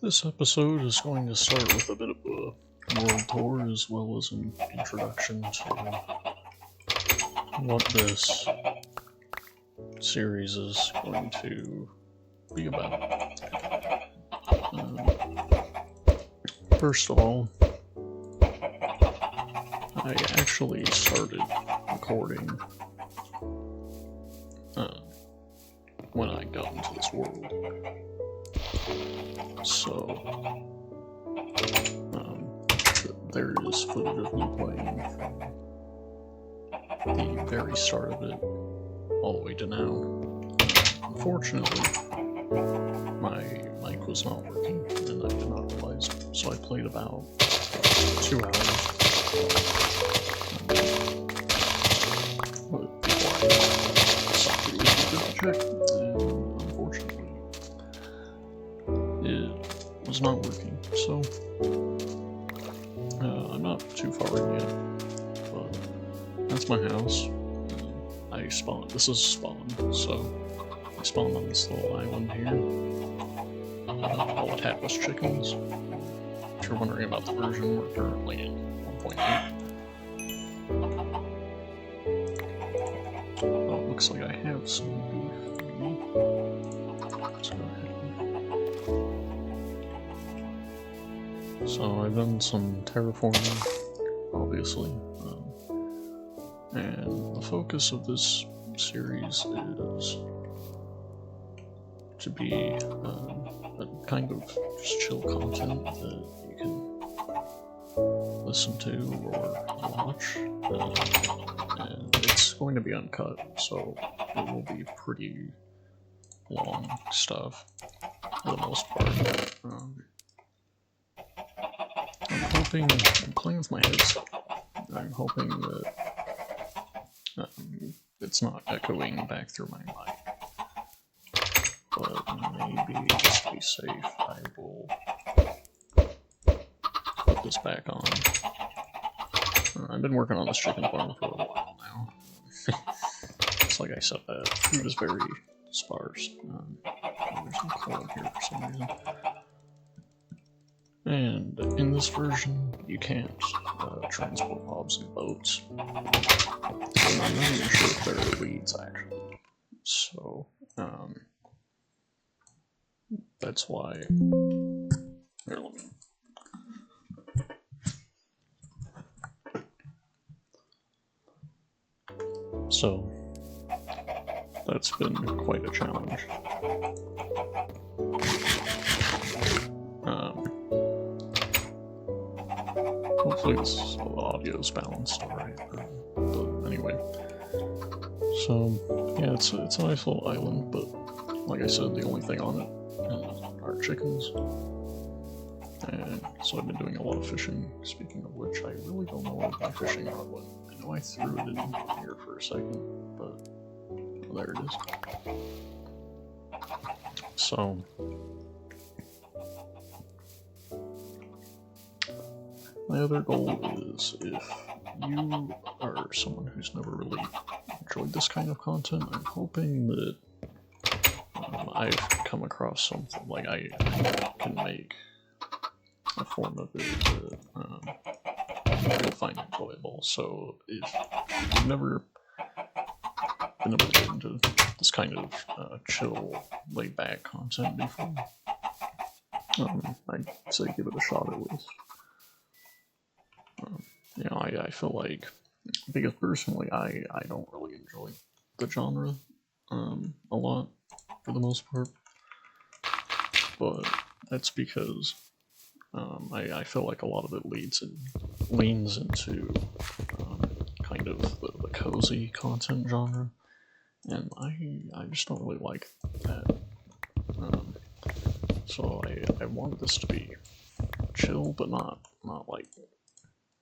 This episode is going to start with a bit of a world tour as well as an introduction to what this series is going to be about. First of all, I actually started recording when I got into this world. So, there is footage of me playing from the very start of it all the way to now. Unfortunately, my mic was not working, and I did not realize, so I played about 2 hours. But before I stopped it was check, and unfortunately, it was not working, so I'm not too far in yet, but that's my house. I spawned, this is spawn, so I spawned on this little island here. All it had was chickens. If you're wondering about the version, we're currently in 1.8. Oh, it looks like I have some beef. Let's go ahead. So I've done some terraforming, obviously, and the focus of this series is to be a kind of just chill content that you can listen to or watch, and it's going to be uncut, so it will be pretty long stuff for the most part. I'm playing with my headset. I'm hoping that it's not echoing back through my mic. But maybe just to be safe, I will put this back on. I've been working on this chicken farm for a while now. It's like I said, that food is very sparse. There's some coal here for some reason. And in this version, you can't transport mobs in boats. And I'm not even sure if there are leads, actually. So, that's why. Here, let me. So, that's been quite a challenge. Hopefully the audio is balanced alright. But anyway. So, yeah, it's a nice little island, but like I said, the only thing on it are chickens. And so I've been doing a lot of fishing, speaking of which, I really don't know what my fishing rod went. I know I threw it in here for a second, but well, there it is. So, my other goal is, if you are someone who's never really enjoyed this kind of content, I'm hoping that I've come across something, like I can make a form of it that you'll find enjoyable. So if you've never been able to get into this kind of chill, laid-back content before, I'd say give it a shot at least. You know, I feel like, because personally I don't really enjoy the genre a lot, for the most part, but that's because I feel like a lot of it leans into kind of the cozy content genre, and I just don't really like that. So I wanted this to be chill, but not like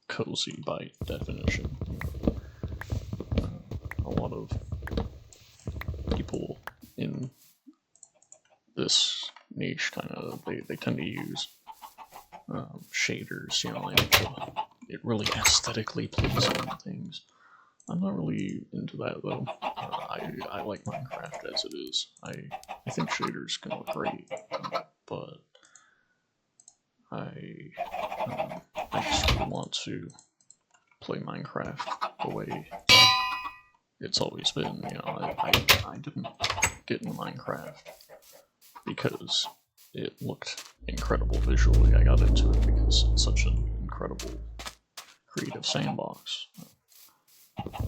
cozy by definition. A lot of people in this niche they tend to use shaders, you know, like it really aesthetically pleasing things. I'm not really into that though. I like Minecraft as it is. I think shaders can look great, but I just really want to play Minecraft the way it's always been. You know, I didn't get into Minecraft because it looked incredible visually. I got into it because it's such an incredible creative sandbox.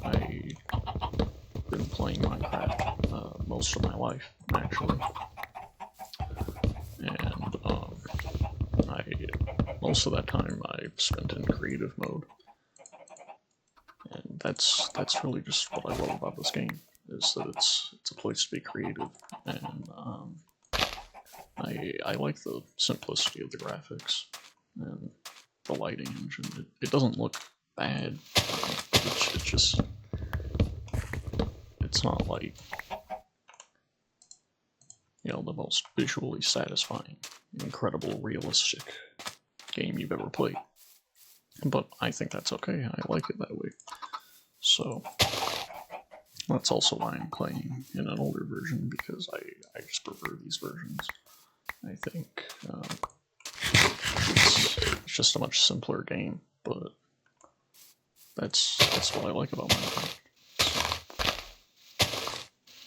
I've been playing Minecraft most of my life, actually, and most of that time I've spent in creative mode, and that's really just what I love about this game, is that it's a place to be creative, and I like the simplicity of the graphics and the lighting engine. It doesn't look bad, but it's just, it's not like, you know, the most visually satisfying, incredible, realistic game you've ever played. But I think that's okay, I like it that way. So, that's also why I'm playing in an older version, because I just prefer these versions. I think it's just a much simpler game, but that's what I like about Minecraft.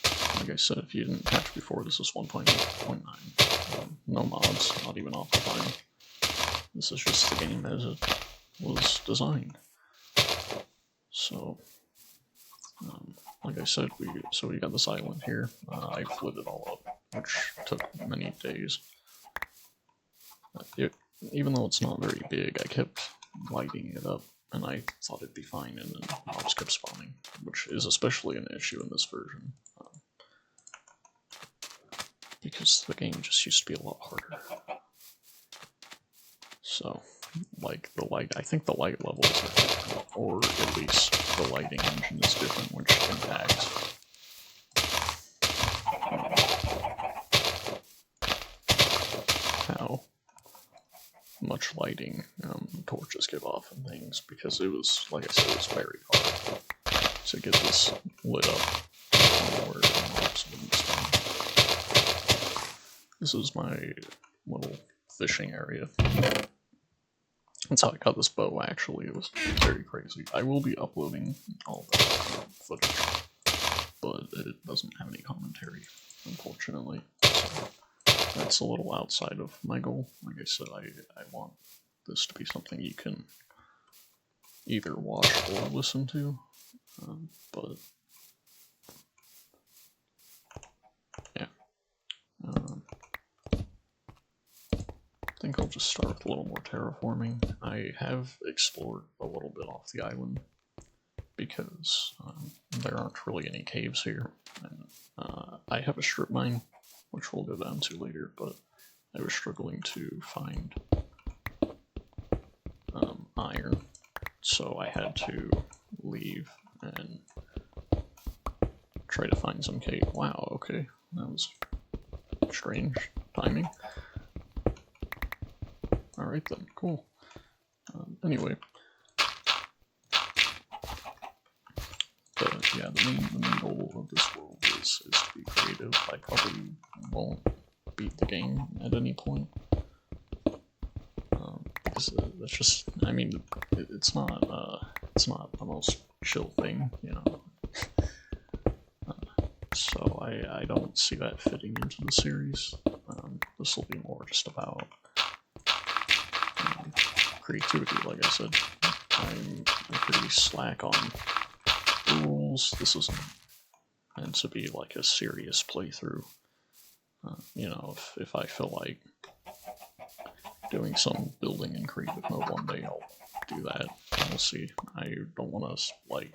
So, like I said, if you didn't catch before, this is 1.8.9. No mods, not even offline. This is just the game as it was designed. So, like I said, we got this island here. I've lit it all up, which took many days. Even though it's not very big, I kept lighting it up, and I thought it'd be fine, and then mobs kept spawning, which is especially an issue in this version. Because the game just used to be a lot harder. So, like, I think the light levels are different, or at least the lighting engine is different, which impacts how much lighting torches give off and things, because it was, like I said, it was very hard to get this lit up where mobs wouldn't spawn. This is my little fishing area. That's how I got this bow, actually. It was very crazy. I will be uploading all the footage, but it doesn't have any commentary, unfortunately. So that's a little outside of my goal. Like I said, I want this to be something you can either watch or listen to, but yeah. I think I'll just start with a little more terraforming. I have explored a little bit off the island because there aren't really any caves here. And, I have a strip mine, which we'll go down to later, but I was struggling to find iron, so I had to leave and try to find some cave. Wow, okay, that was strange timing. Alright then, cool. Anyway. But yeah, the main goal of this world is to be creative. I probably won't beat the game at any point. Because that's just, I mean, it's not the most chill thing, you know. So I don't see that fitting into the series. This will be more just about creativity, like I said. I'm pretty slack on rules. This isn't meant to be like a serious playthrough. You know, if I feel like doing some building in creative mode one day, I'll do that. We'll see. I don't want to, like,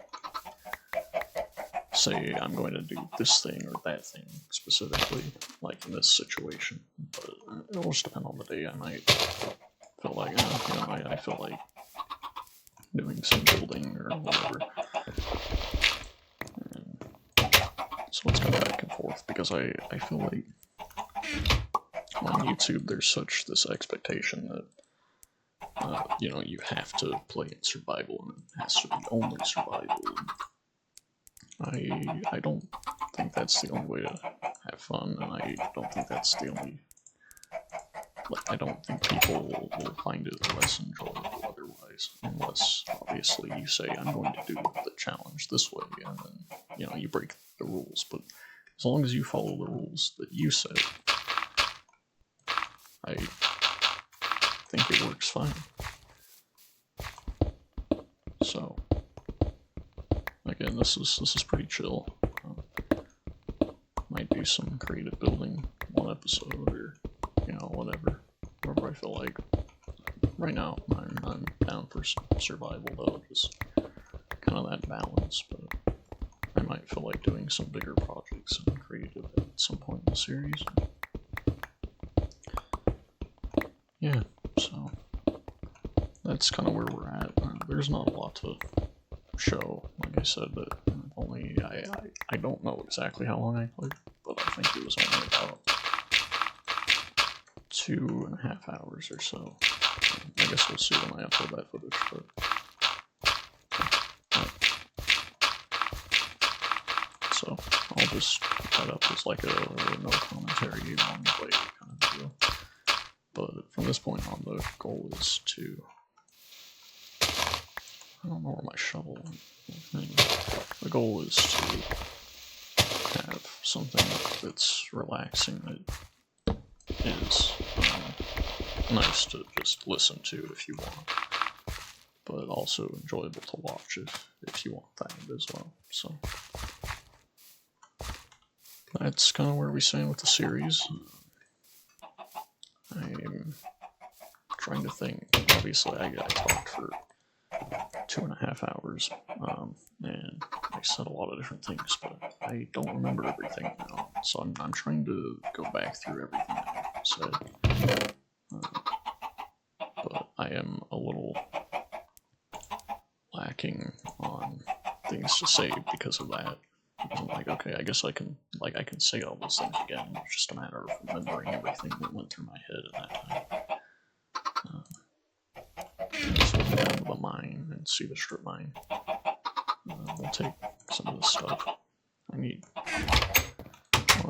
say I'm going to do this thing or that thing specifically, like in this situation. But it'll just depend on the day. I might feel like, you know, I feel like doing some building or whatever. And so it's kind of back and forth, because I feel like on YouTube there's this expectation that, you know, you have to play in survival and it has to be only survival. I don't think that's the only way to have fun, and I don't think that's the only like, I don't think people will find it less enjoyable otherwise, unless obviously you say I'm going to do the challenge this way, and then you break the rules. But as long as you follow the rules that you set, I think it works fine. So again, this is pretty chill. Might do some creative building one episode, or whatever I feel like. Right now, I'm down for survival though, just kind of that balance. But I might feel like doing some bigger projects and creative at some point in the series. Yeah, so that's kind of where we're at. There's not a lot to show. Like I said, that I don't know exactly how long I played, but I think it was only about 2.5 hours or so. I guess we'll see when I upload that footage, but so I'll just put that up as like a no commentary long play kind of deal. But from this point on, the goal is to, I don't know where my shovel is. The goal is to have something that's relaxing, that is nice to just listen to if you want, but also enjoyable to watch if you want that as well. So that's kind of where we stand with the series. I'm trying to think. Obviously, I talked for 2.5 hours, and I said a lot of different things, but I don't remember everything now. So I'm trying to go back through everything I said. But I am a little lacking on things to say because of that. I'm like, okay, I guess I can say all those things again. It's just a matter of remembering everything that went through my head at that time. Just go down to the mine and see the strip mine. We'll take some of this stuff. One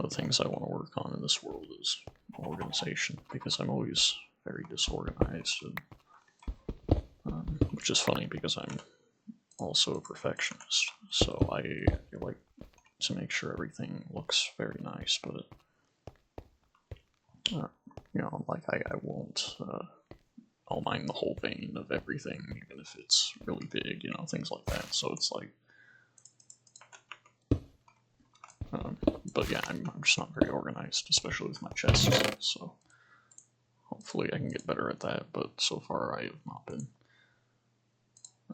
of the things I want to work on in this world is organization, because I'm always very disorganized, and, which is funny because I'm also a perfectionist, so I like to make sure everything looks very nice, but like I won't I'll mind the whole vein of everything, even if it's really big, things like that. So it's like, but yeah, I'm just not very organized, especially with my chest, so hopefully I can get better at that, but so far I have not been.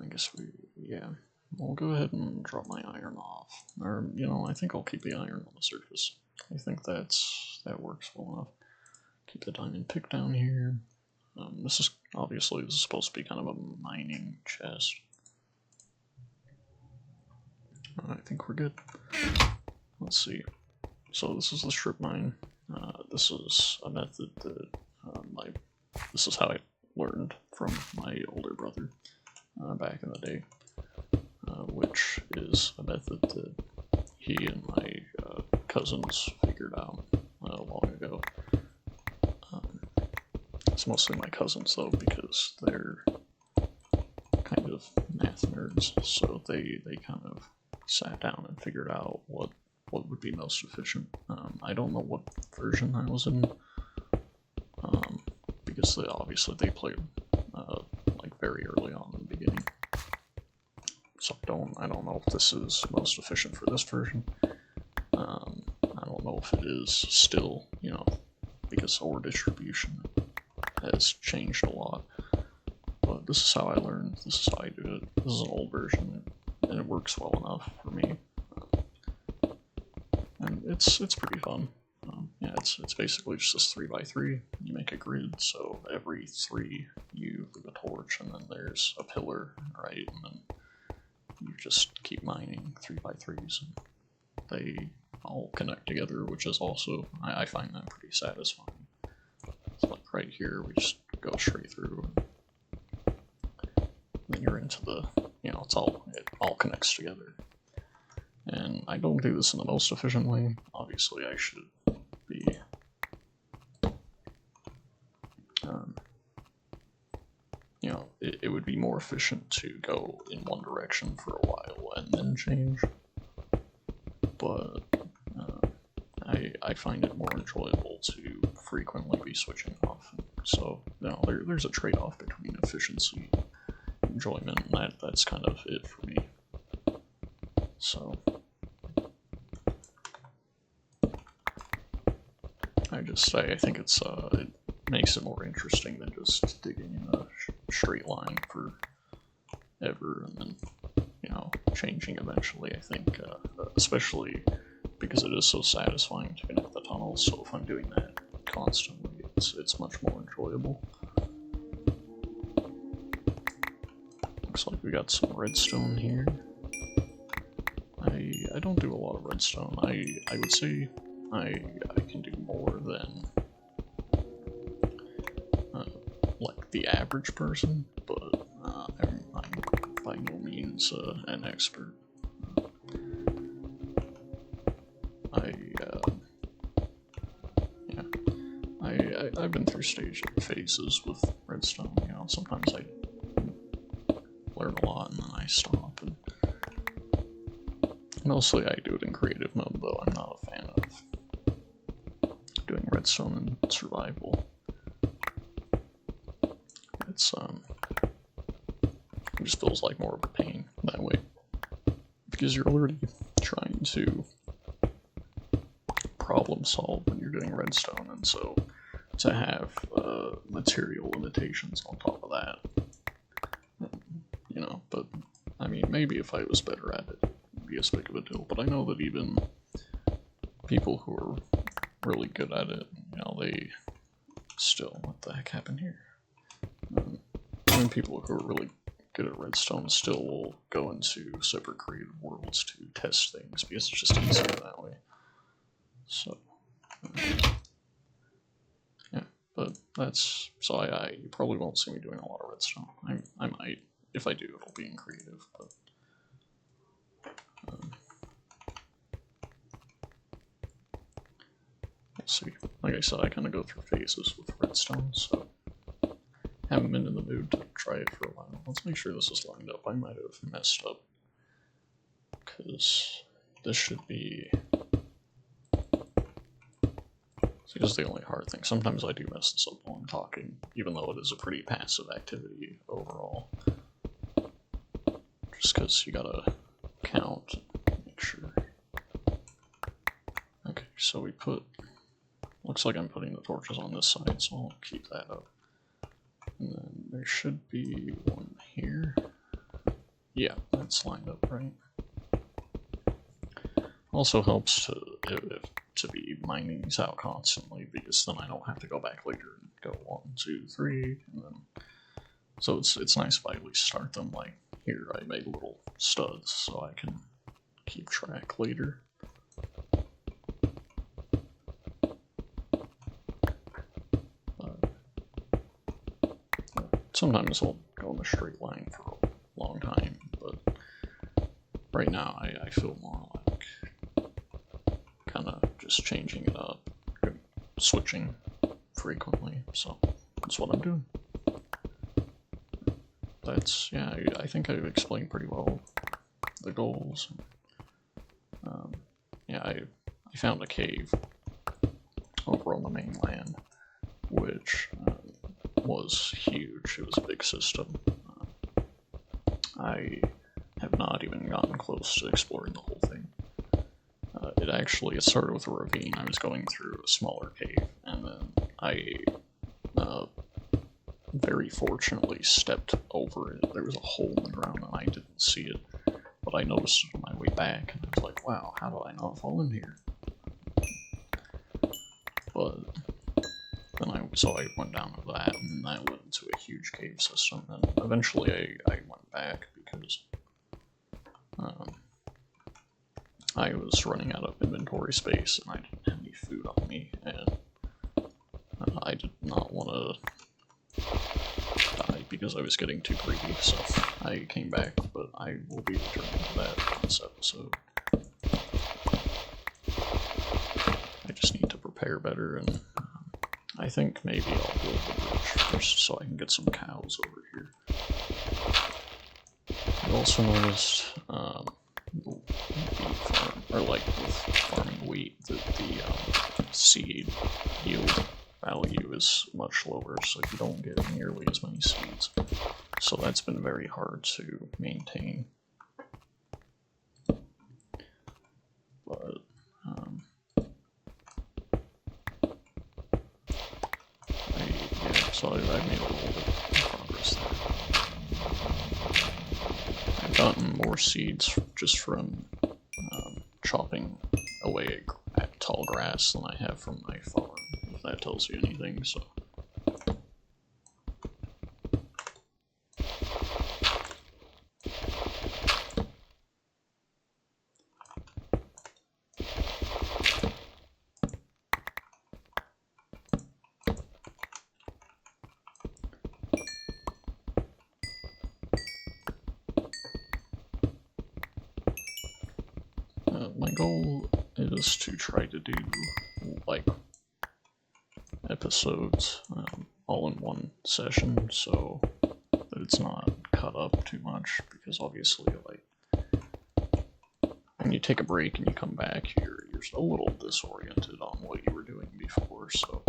I guess we'll go ahead and drop my iron off, or, I think I'll keep the iron on the surface. I think that works well enough. Keep the diamond pick down here. This is supposed to be kind of a mining chest. I think we're good. Let's see. So this is the strip mine. This is a method that this is how I learned from my older brother back in the day, which is a method that he and my cousins figured out long ago. It's mostly my cousins though, because they're kind of math nerds, so they kind of sat down and figured out what would be most efficient. I don't know what version I was in, because obviously they played like very early on in the beginning. So I don't know if this is most efficient for this version. I don't know if it is still, because ore distribution has changed a lot. But this is how I learned. This is how I do it. This is an old version, and it works well enough for me. And it's pretty fun. Yeah, it's basically just this 3x3. You make a grid, so every 3 you leave a torch, and then there's a pillar, right? And then you just keep mining 3x3s, and they all connect together, which is also, I find that pretty satisfying. So like right here, we just go straight through, and then you're into the, it all connects together. And I don't do this in the most efficient way. Obviously, I should be you know, it would be more efficient to go in one direction for a while and then change. But I find it more enjoyable to frequently be switching off. So, you know, there's a trade-off between efficiency and enjoyment, and that's kind of it for me. So, I think it makes it more interesting than just digging in a straight line for ever and then, you know, changing eventually. I think, especially because it is so satisfying to connect the tunnels, so if I'm doing that constantly, it's much more enjoyable. Looks like we got some redstone here. I don't do a lot of redstone. I would say I can do more than like the average person, but I'm by no means an expert. I've been through phases with redstone. You know, sometimes I learn a lot and then I stop. And mostly I do it in creative mode, though. I'm not a fan of doing redstone in survival. It just feels like more of a pain that way, because you're already trying to problem solve when you're doing redstone, and so to have material limitations on top of that, you know. But I mean, maybe if I was better at it, it'd be as big of a deal. But I know that even people who are really good at it, you know, they still, what the heck happened here? Even people who are really good at redstone still will go into separate creative worlds to test things, because it's just easier that way. So, yeah, but that's, so you probably won't see me doing a lot of redstone. I might, if I do, it'll be in creative, but we'll see. Like I said, I kind of go through phases with redstone, so haven't been in the mood to try it for a while. Let's make sure this is lined up. I might have messed up, because this should be... See, this is the only hard thing. Sometimes I do mess this up while I'm talking, even though it is a pretty passive activity overall. Just because you gotta count and make sure. Okay, so we put... Looks like I'm putting the torches on this side, so I'll keep that up. And then there should be one here. Yeah, that's lined up right. Also helps to be mining these out constantly, because then I don't have to go back later and go 1, 2, 3, and then... So it's nice if I at least start them, like, here I made little studs so I can keep track later. Sometimes I'll go in a straight line for a long time, but right now I feel more like kind of just changing it up, switching frequently, so that's what I'm doing. That's, yeah, I think I've explained pretty well the goals. Yeah, I found a cave over on the mainland, which was huge. It was a big system. I have not even gotten close to exploring the whole thing. It started with a ravine. I was going through a smaller cave, and then I very fortunately stepped over it. There was a hole in the ground and I didn't see it, but I noticed it on my way back, and I was like, wow, how did I not fall in here? But then so I went down to that, and that led into a huge cave system, and eventually I went back because I was running out of inventory space and I didn't have any food on me, and I did not want to die because I was getting too greedy, so I came back, but I will be returning to that in this episode. I just need to prepare better, and I think maybe I'll build the bridge first so I can get some cows over here. I also noticed, wheat farm, or like with farming wheat, that the seed yield value is much lower, so you don't get nearly as many seeds. So that's been very hard to maintain. But so I made a little bit of progress there. I've gotten more seeds just from chopping away at tall grass than I have from my farm, if that tells you anything. So. My goal is to try to do, like, episodes all in one session, so that it's not cut up too much, because obviously, like, when you take a break and you come back, you're a little disoriented on what you were doing before, so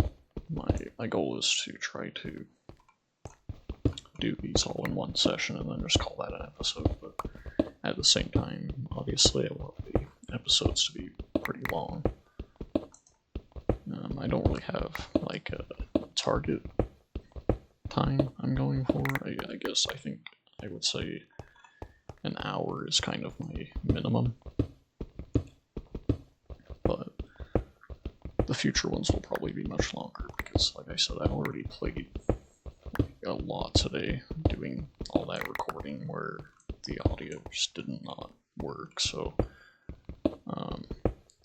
my goal is to try to do these all in one session and then just call that an episode, but at the same time, obviously I want the episodes to be pretty long. I don't really have like a target time I'm going for. I guess I think I would say an hour is kind of my minimum. But the future ones will probably be much longer because, like I said, I've already played a lot today doing all that recording where the audio just did not work, so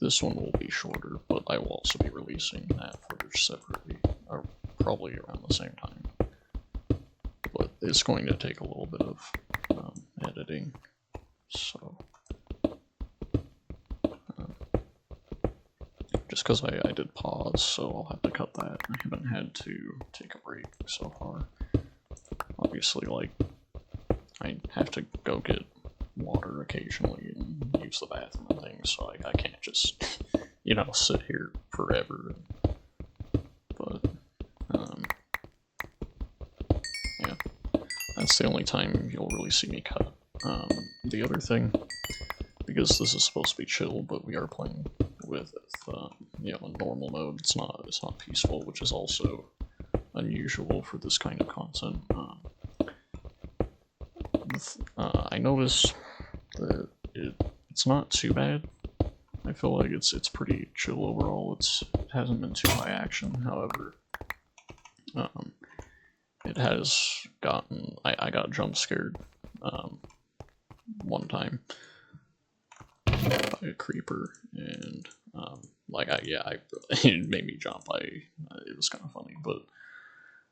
this one will be shorter, but I will also be releasing that footage separately, or probably around the same time. But it's going to take a little bit of editing, so just because I did pause, so I'll have to cut that. I haven't had to take a break so far. Obviously, like, I have to go get water occasionally and use the bathroom and things, so I can't just, you know, sit here forever. But, yeah, that's the only time you'll really see me cut. The other thing, because this is supposed to be chill, but we are playing with, you know, in normal mode, it's not peaceful, which is also unusual for this kind of content. I noticed that it's not too bad. I feel like it's pretty chill overall. It hasn't been too high action. However, it has gotten. I got jump scared one time by a creeper, and like it made me jump. It was kind of funny, but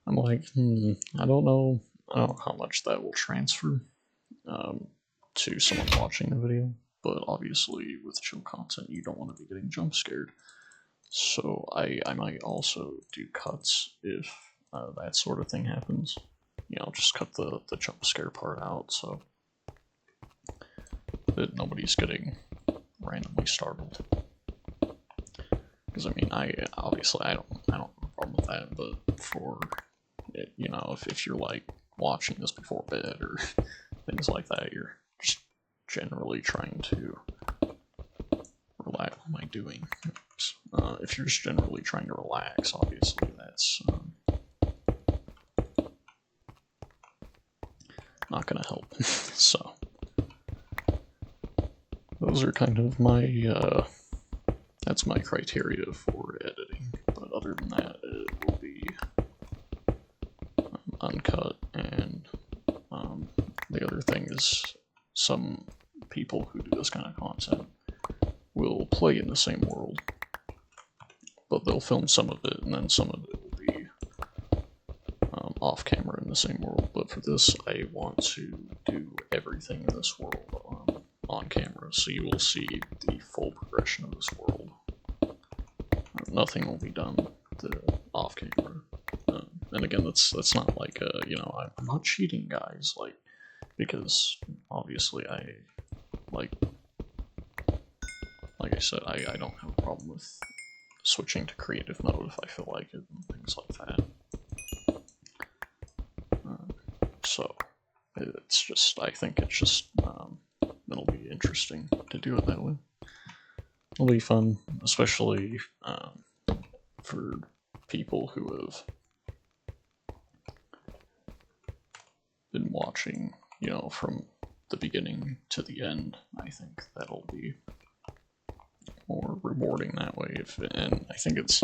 I'm like, I don't know how much that will transfer to someone watching the video, but obviously with chill content you don't want to be getting jump scared, so I might also do cuts if that sort of thing happens. You know, just cut the jump scare part out so that nobody's getting randomly startled. Because I mean, I obviously I don't have a problem with that, but for it, you know, if you're like watching this before bed or things like that, you're just generally trying to relax. What am I doing? If you're just generally trying to relax, obviously that's not gonna help. So those are kind of my that's my criteria for editing. But other than that, it will be uncut, and the other thing is some people who do this kind of content will play in the same world, but they'll film some of it and then some of it will be off camera in the same world. But for this, I want to do everything in this world on camera, so you will see the full progression of this world. Nothing will be done off camera. And again, that's not like you know, I'm not cheating, guys. Like, because obviously like I said, I don't have a problem with switching to creative mode if I feel like it and things like that. So it's just, I think it's just it'll be interesting to do it that way. It'll be fun, especially for people who have been watching, you know, from the beginning to the end. I think that'll be more rewarding that way. And I think it's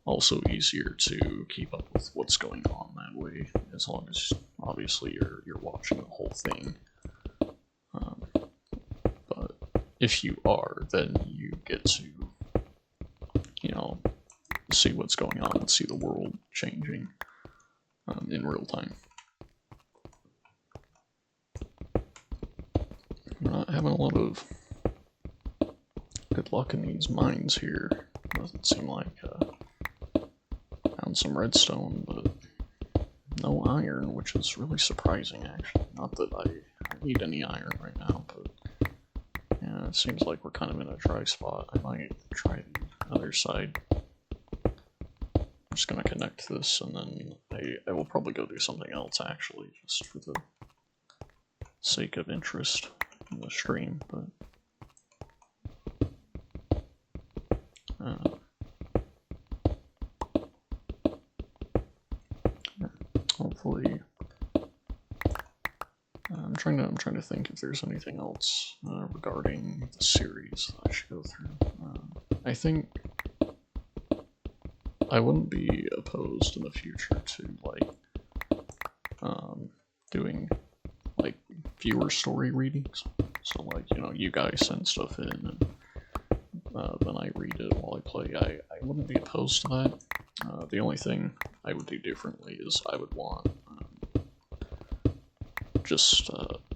also easier to keep up with what's going on that way, as long as obviously you're watching the whole thing. But if you are, then you get to, you know, see what's going on and see the world changing in real time. I'm not having a lot of good luck in these mines here. Doesn't seem like found some redstone, but no iron, which is really surprising actually. Not that I need any iron right now, but yeah, it seems like we're kind of in a dry spot. I might try the other side. I'm just gonna connect this, and then I will probably go do something else actually, just for the sake of interest in the stream, but hopefully I'm trying to think if there's anything else regarding the series that I should go through. I think I wouldn't be opposed in the future to like doing like viewer story readings. So like, you know, you guys send stuff in and then I read it while I play. I wouldn't be opposed to that. The only thing I would do differently is I would want just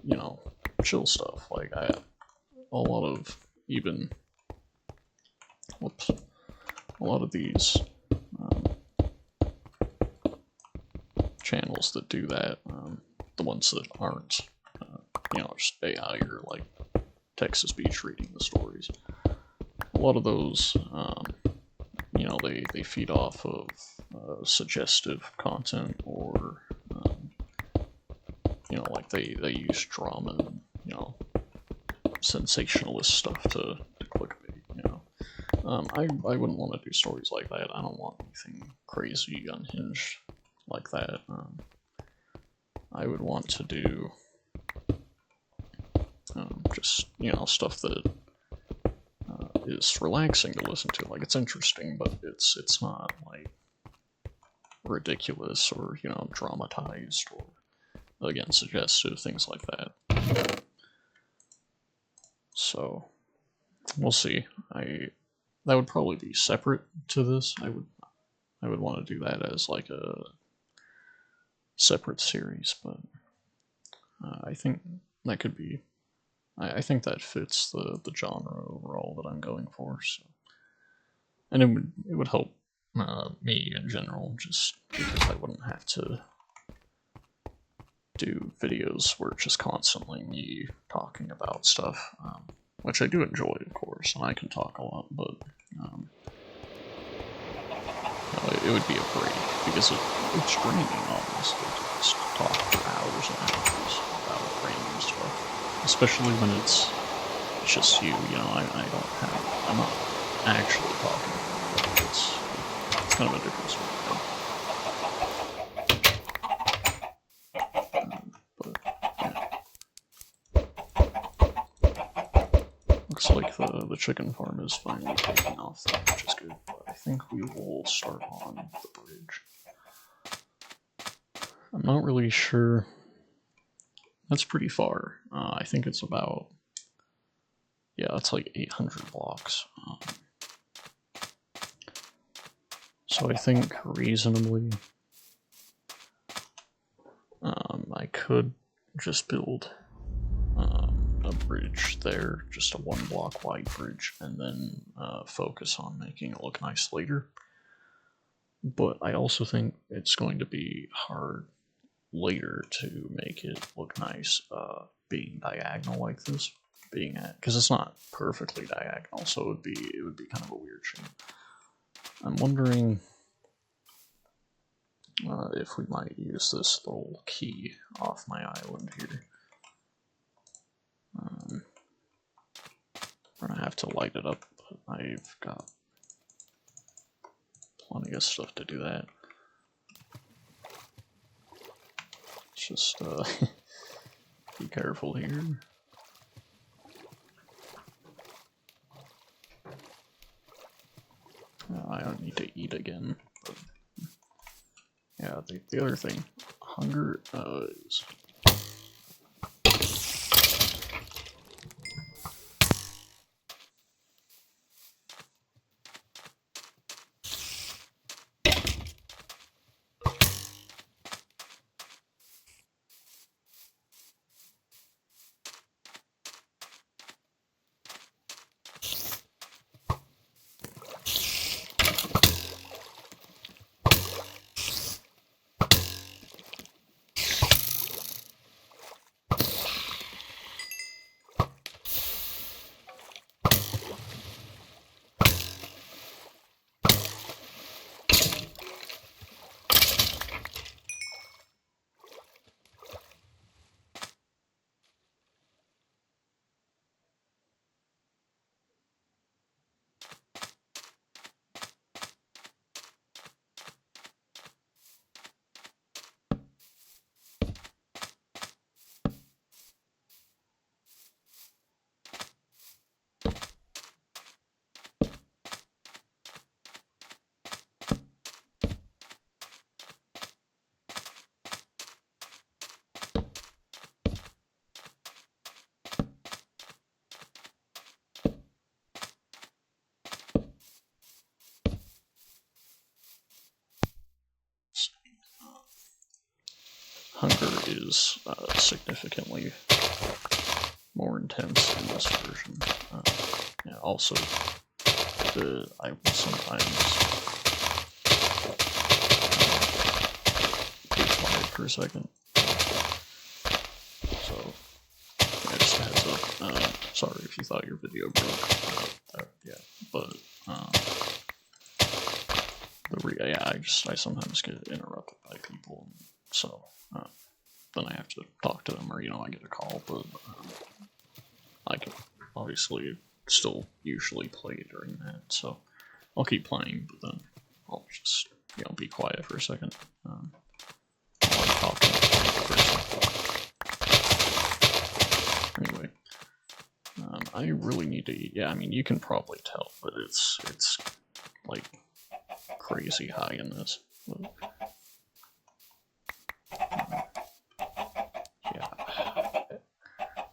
you know, chill stuff. Like a lot of even a lot of these channels that do that, the ones that aren't you know, just AI or like Texas Beach reading the stories, a lot of those you know, they feed off of suggestive content, or you know, like they use drama and, you know, sensationalist stuff to clickbait, you know. I wouldn't want to do stories like that. I don't want anything crazy, unhinged like that. I would want to do just, you know, stuff that is relaxing to listen to. Like, it's interesting, but it's not like ridiculous or, you know, dramatized or, again, suggestive, things like that. So we'll see. That would probably be separate to this. I would want to do that as like a separate series, but I think that could be. I think that fits the genre overall that I'm going for. So, and it would help me in general, just because I wouldn't have to do videos where it's just constantly me talking about stuff, which I do enjoy, of course, and I can talk a lot, but you know, it would be a break, because it's draining, obviously, to just talk for hours and hours about random stuff, especially when it's just you know, I'm not actually talking about it. It's kind of a different sort of thing. Looks like the chicken farm is finally taking off, which is good, but I think we will start on the bridge. I'm not really sure. That's pretty far. I think it's about, yeah, it's like 800 blocks. So I think reasonably, I could just build a bridge there, just a 1 block wide bridge, and then focus on making it look nice later. but I also think it's going to be hard later to make it look nice being diagonal like this, being at, because it's not perfectly diagonal, so it would be kind of a weird shape. I'm wondering if we might use this little key off my island here. We're gonna have to light it up, but I've got plenty of stuff to do that. Just be careful here. I don't need to eat again. But yeah, the other thing, hunger is. Hunger is significantly more intense in this version. Yeah, also, I will sometimes be quiet for a second. So, yeah, just a heads up. Sorry if you thought your video broke. Yeah, but I sometimes get interrupted by people, and so then I have to talk to them, or I get a call. But I can obviously still usually play during that, so I'll keep playing, but then I'll just be quiet for a second. While I'm talking to the person. Anyway, I really need to eat. Yeah, I mean you can probably tell, but it's like crazy high in this. But, yeah,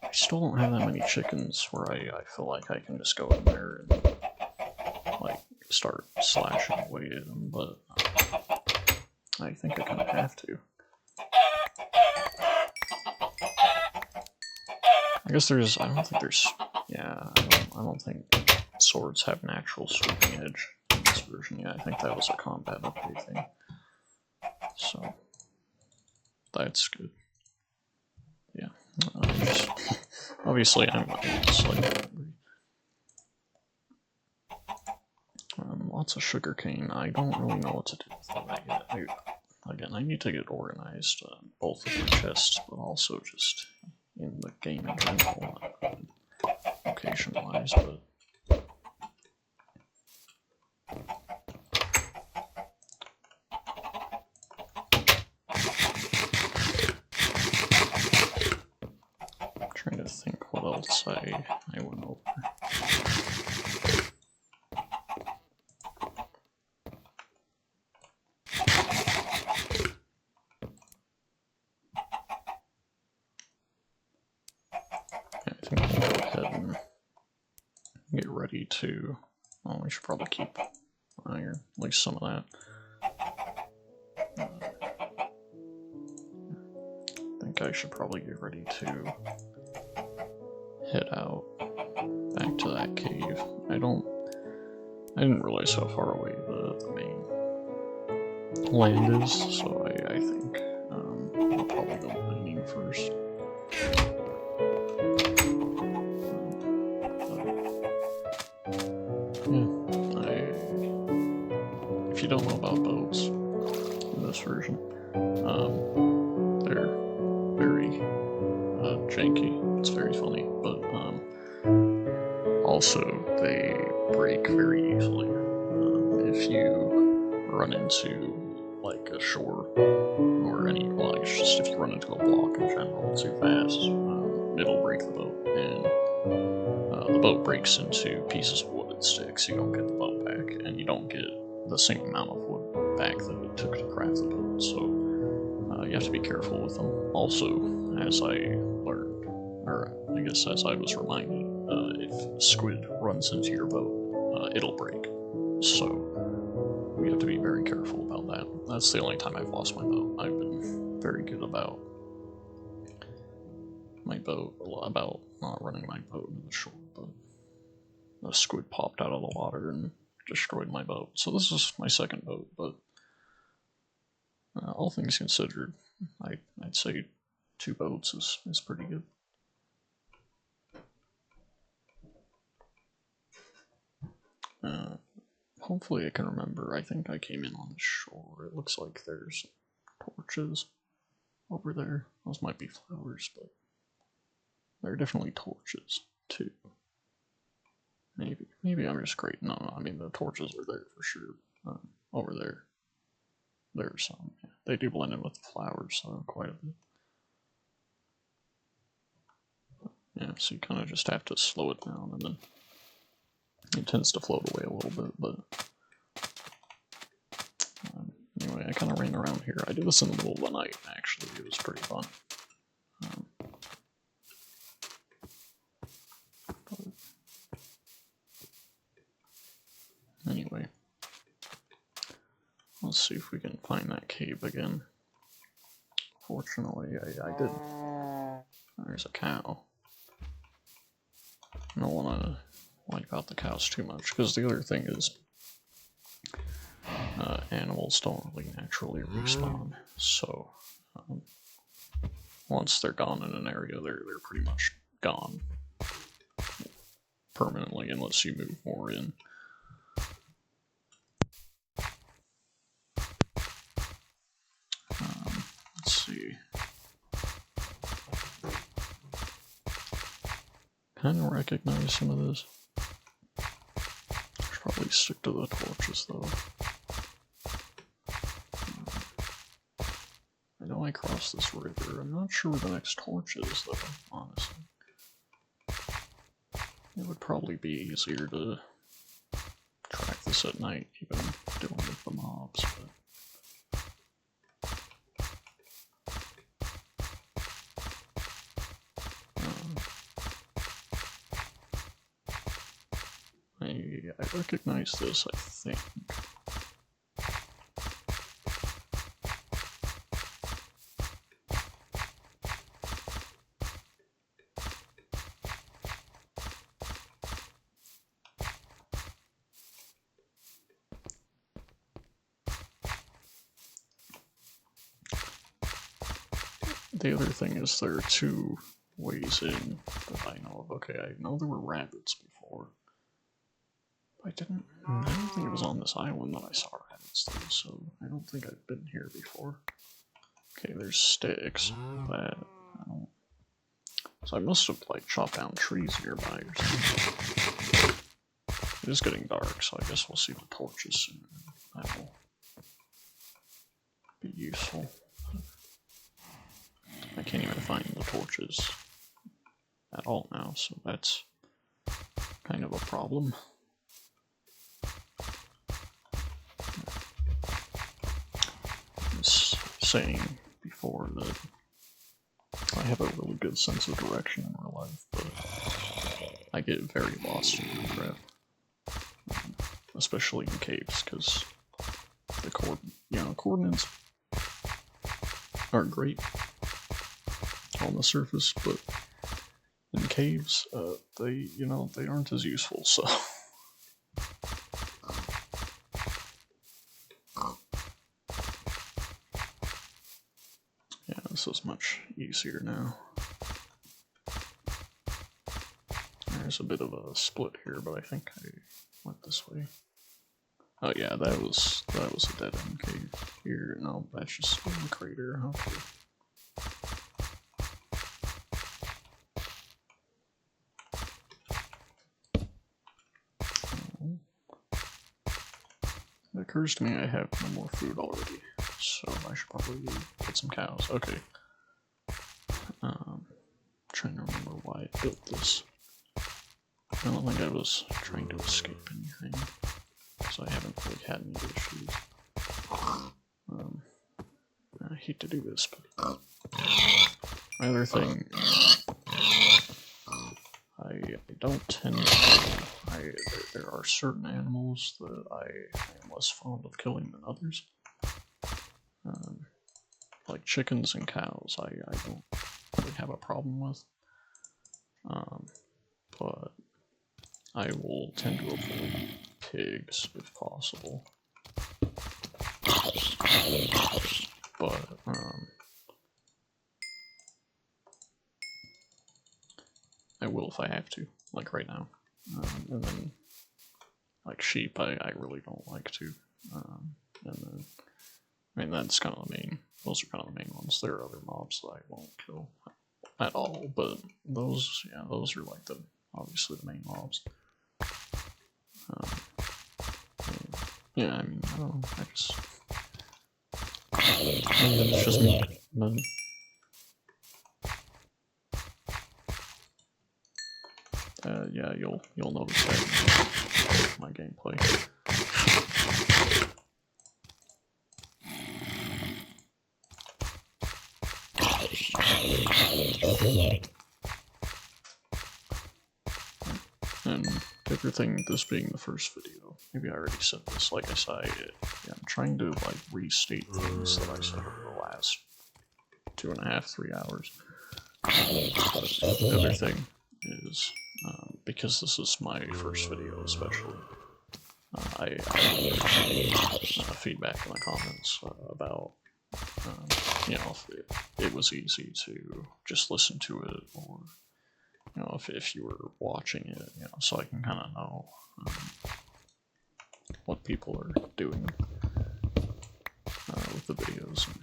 I still don't have that many chickens where I feel like I can just go in there and like start slashing away at them, but I think I kind of have to. I guess there's. I don't think there's. Yeah, I don't think swords have natural sweeping edge in this version. Yeah, I think that was a combat update thing. So that's good. Yeah. Obviously, I'm slightly hungry. Lots of sugarcane. I don't really know what to do with all that yet. Again, I need to get organized, both with the chests, but also just in the game in general, location-wise, but... I'm trying to think what else I went over. I think we'll go ahead and get ready to... Well, we should probably keep iron, at least some of that. I think I should probably get ready to head out back to that cave. I didn't realize how far away the main land is, so I think I'll probably go mining first. If you don't know about boats in this version, they're very janky. It's very funny, but also they break very easily. If you run into like a shore or any, well, it's just if you run into a block in general too fast, it'll break the boat, and the boat breaks into pieces of wood and sticks. You don't get the boat back, and you don't get the same amount of wood back that it took to craft the boat, so you have to be careful with them. Also, as I learned, or I guess as I was reminded, if squid runs into your boat, it'll break. So we have to be very careful about that. That's the only time I've lost my boat. I've been very good about my boat, about not running my boat into the shore, but the squid popped out of the water and destroyed my boat. So this is my second boat, but all things considered, I'd say 2 boats is pretty good. Hopefully I can remember. I think I came in on the shore. It looks like there's torches over there. Those might be flowers, but there are definitely torches too. Maybe I'm just great. No, I mean the torches are there for sure. Over there, there's some. Yeah, they do blend in with the flowers, so quite a bit. Yeah, so you kind of just have to slow it down, and then it tends to float away a little bit, but anyway, I kind of ran around here. I did this in the middle of the night, actually. It was pretty fun. Anyway, let's see if we can find that cave again. Fortunately, I did. There's a cow. I don't want to wipe out the cows too much, because the other thing is animals don't really naturally respawn, so once they're gone in an area, they're pretty much gone permanently unless you move more in. Let's see. Kind of recognize some of this. Should probably stick to the torches though. I know I crossed this river. I'm not sure where the next torch is though, honestly. It would probably be easier to track this at night, even dealing with the mobs, but I recognize this, I think. The other thing is there are 2 ways in that I know of. Okay, I know there were rabbits before. I don't think it was on this island that I saw rabbits though, so I don't think I've been here before. Okay, there's sticks, but I don't... So I must have like chopped down trees nearby or something. It is getting dark, so I guess we'll see the torches soon. That will be useful. I can't even find the torches at all now, so that's kind of a problem. I was saying before that I have a really good sense of direction in real life, but I get very lost in Minecraft, especially in caves, because the coordinates are great on the surface, but in caves, they aren't as useful, so. this is much easier now. There's a bit of a split here, but I think I went this way. Oh yeah, that was a dead end cave. Here, no, that's just a crater. Okay. It occurs to me I have no more food already, so I should probably get some cows. Okay. Trying to remember why I built this. I don't think I was trying to escape anything, because I haven't really had any issues. I hate to do this, but my other thing, I don't tend to. There are certain animals that I am less fond of killing than others. Like chickens and cows, I don't really have a problem with. But I will tend to avoid pigs if possible. But, I will if I have to, like right now. And then, like sheep, I really don't like to. And then, I mean, that's kind of the main, those are kind of the main ones. There are other mobs that I won't kill at all, but those, yeah, those are like the, obviously the main mobs. Yeah, I mean, I don't know, it's just me, but yeah, you'll notice that in my gameplay. And the other thing, this being the first video, maybe I already said this, like I said, I'm trying to like restate things that I said over the last 2.5, 3 hours. The other thing is, because this is my first video especially, I got feedback in the comments about, you know, if it was easy to just listen to it, or, you know, if you were watching it, you know, so I can kind of know what people are doing with the videos, and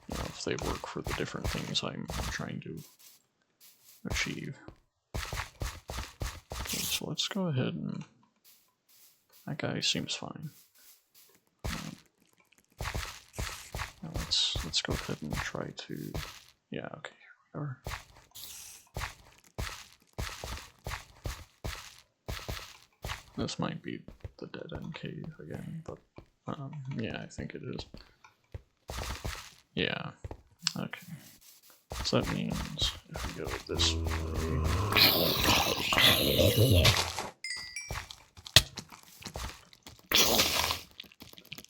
you know, if they work for the different things I'm trying to achieve. Okay, so let's go ahead and that guy seems fine. Now let's go ahead and try to, yeah, okay, here we are. This might be the dead end cave again, but yeah, I think it is. Yeah, okay. So that means if we go this way,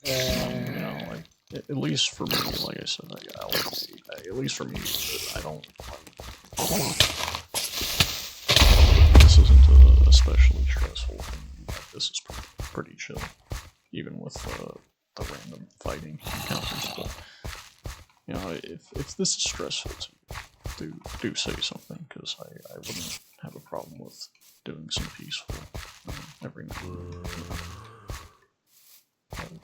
you know, like, at least for me, like I said, at least for me, I don't like, this isn't especially stressful for me. Like, this is pretty chill, even with the random fighting encounters. But you know, if this is stressful to you, do say something, because I wouldn't have a problem with doing some peaceful every now and then.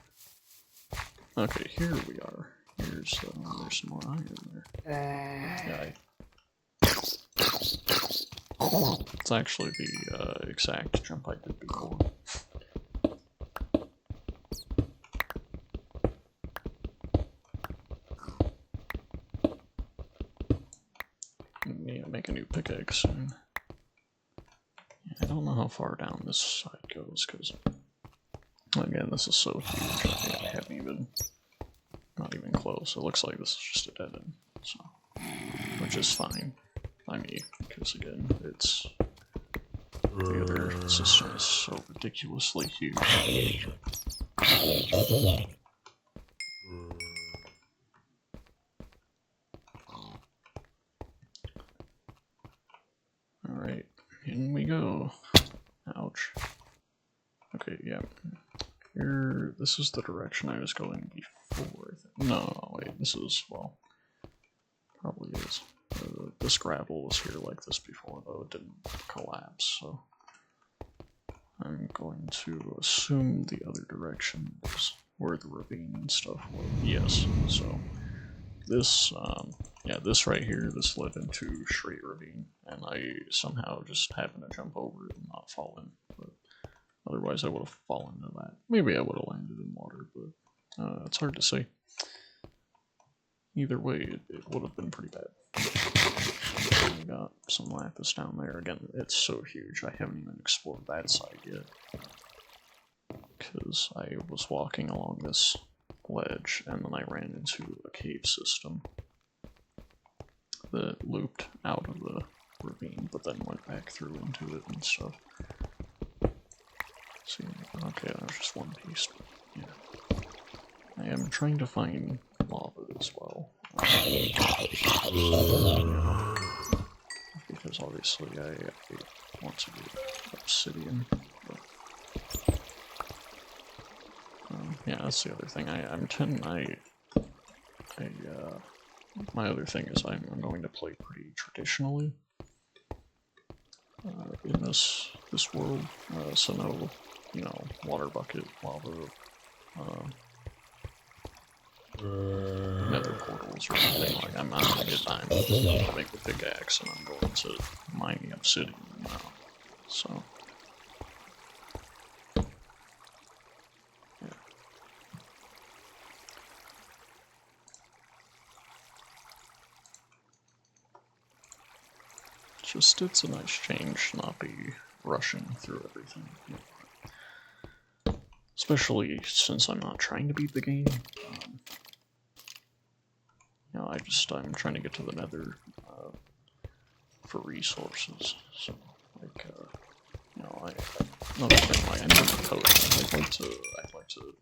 Okay, here we are. There's some more iron there. Yeah, it's actually the exact jump I did before. Need to make a new pickaxe soon. Yeah, I don't know how far down this side goes, because again, this is so huge. I haven't even, not even close. It looks like this is just a dead end, so, which is fine by me, because again, it's, the other system is so ridiculously huge. Alright, in we go. Ouch. Okay, yeah. Here, this is the direction I was going before. No, wait, this is, well, probably is. This gravel was here like this before, though it didn't collapse, so I'm going to assume the other direction is where the ravine and stuff was. Yes, so this, yeah, this right here, this led into Straight Ravine, and I somehow just happened to jump over it and not fall in, but otherwise I would have fallen into that. Maybe I would have landed in water, but it's hard to say. Either way, it would have been pretty bad. We got some lapis down there. Again, it's so huge, I haven't even explored that side yet. Because I was walking along this ledge, and then I ran into a cave system that looped out of the ravine, but then went back through into it and stuff. See, okay, that was just one piece, but yeah. I am trying to find lava as well. Because obviously I want to get obsidian. But, yeah, that's the other thing. My other thing is I'm going to play pretty traditionally in this world. So no, water bucket, lava, nether portals or anything. Like, I'm not gonna get time to make the pickaxe, and I'm going to mine the obsidian now. So, yeah. It's a nice change to not be rushing through everything. Yeah. Especially since I'm not trying to beat the game. I'm trying to get to the nether for resources. So, like, another thing, like, I need a potion. I'd like to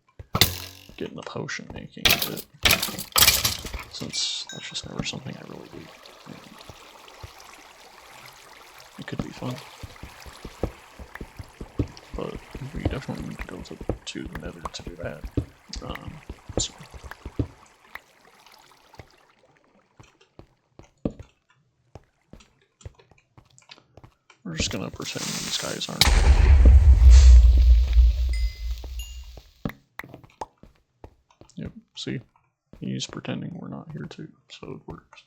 get in the potion making a bit, since that's just never something I really do. It could be fun, but we definitely need to go to the nether to do that. So. We're just gonna pretend these guys aren't. Yep, see? He's pretending we're not here too, so it works.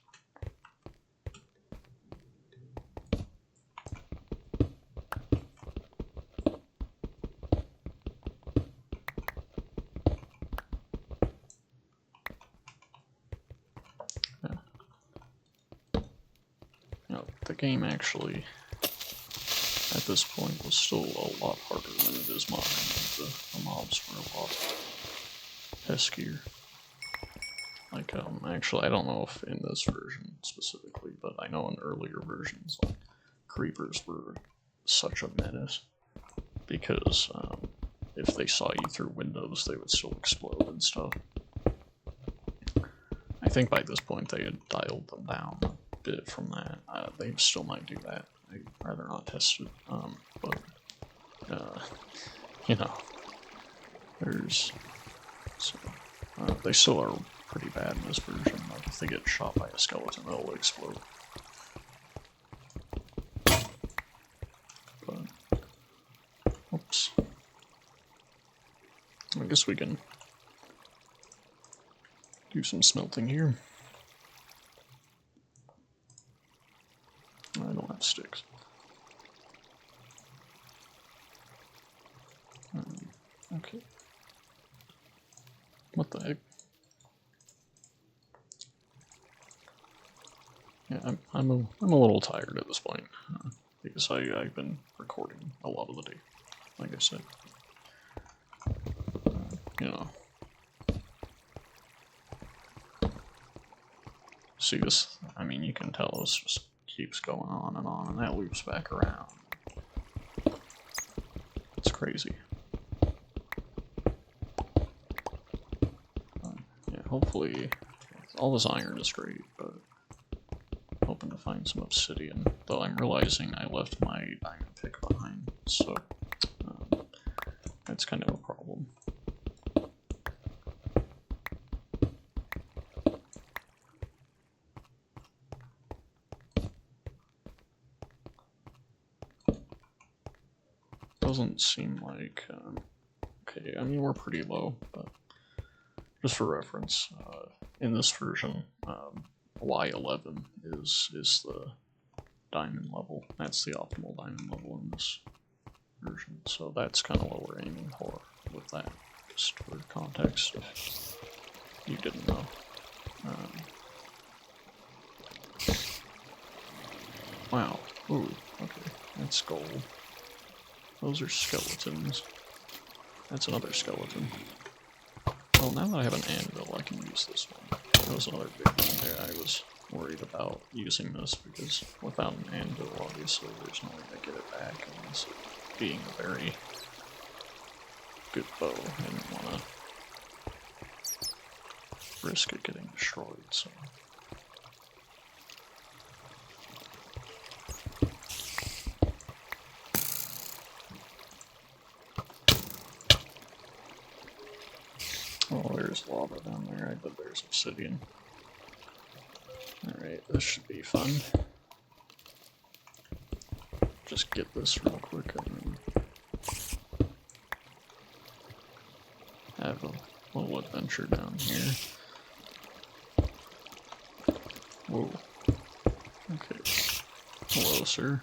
Yeah. The game actually, at this point, was still a lot harder than it is modern. The mobs were a lot peskier. Like, actually, I don't know if in this version specifically, but I know in earlier versions, like, creepers were such a menace, because if they saw you through windows, they would still explode and stuff. I think by this point they had dialed them down a bit from that. They still might do that. I'd rather not test it, but, there's, so, they still are pretty bad in this version. Like, if they get shot by a skeleton, they'll explode. But, oops. I guess we can do some smelting here. I don't have sticks. Okay. What the heck? Yeah, I'm a little tired at this point, because I've been recording a lot of the day, like I said. See this? I mean, you can tell this just keeps going on, and that loops back around. It's crazy. Yeah, hopefully, all this iron is great, but I'm hoping to find some obsidian. Though I'm realizing I left my diamond pick behind, so that's kind of a problem. doesn't seem like... okay, I mean, we're pretty low, but just for reference, in this version, Y11 is the diamond level. That's the optimal diamond level in this version, so that's kind of what we're aiming for with that, just for context, if you didn't know. Wow, ooh, okay, that's gold. Those are skeletons. That's another skeleton. Well, now that I have an anvil, I can use this one. That was another big one there. I was worried about using this because without an anvil, obviously, there's no way to get it back, and this being a very good bow, I didn't want to risk it getting destroyed, so... Oh, there's lava down there. I bet there's obsidian. Alright, this should be fun. Just get this real quick and then have a little adventure down here. Whoa. Okay. Hello, sir.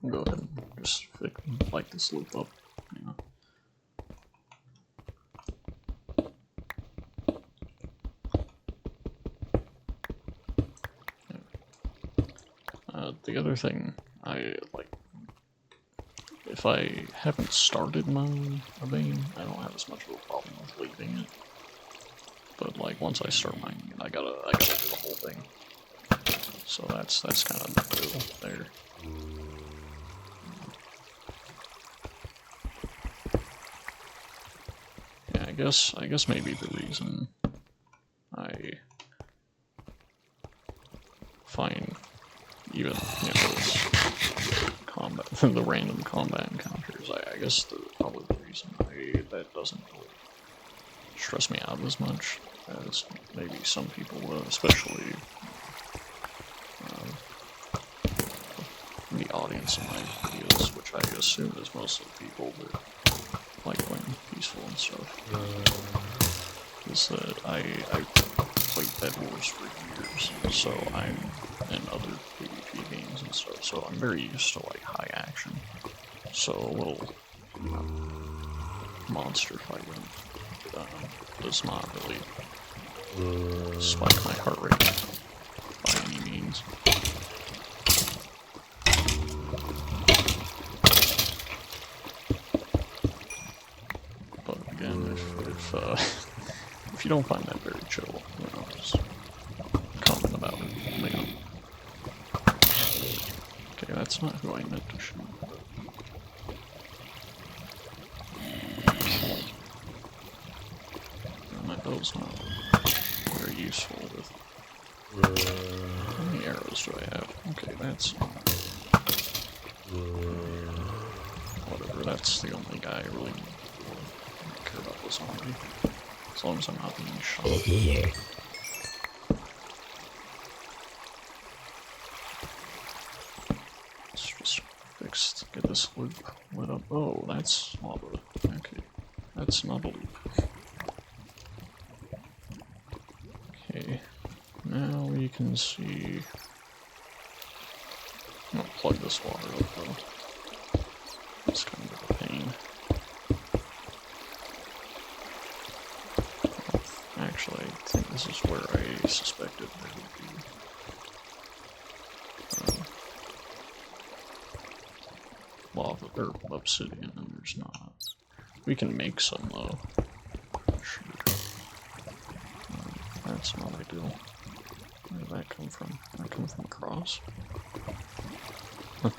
Go ahead and just light this loop up, you know. The other thing I like, if I haven't started my vein, I don't have as much of a problem with leaving it. But like once I start mining it, I gotta do the whole thing. So that's kind of the deal there. Yeah, I guess maybe the reason I find even, you know, this combat, the random combat encounters, I guess probably the reason that doesn't really stress me out as much as maybe some people would, especially the audience of my videos, which I assume is mostly people that like playing peaceful and stuff. Is that I played Bed Wars for years, so I'm in other PvP games and stuff, so I'm very used to like high action. So a little monster fighting does not really spike my heart rate by any means. But again, if you don't find that very chill, you know, just comment about it. You know. Okay, that's not who I meant to shoot. My bow's not very useful with. How many arrows do I have? Okay, that's whatever. That's the only guy I really care about this zombie. As long as I'm not being shot. Let's just fix. Get this loop lit up. Oh, that's lava. Okay, that's not a loop. Okay, now we can see. I'm gonna plug this water up though. It's kind of a pain. Actually, I think this is where I suspected there would be lava or obsidian, and there's not. We can make some though. Sure. That's not ideal. Where did that come from? Did that come from across? Huh.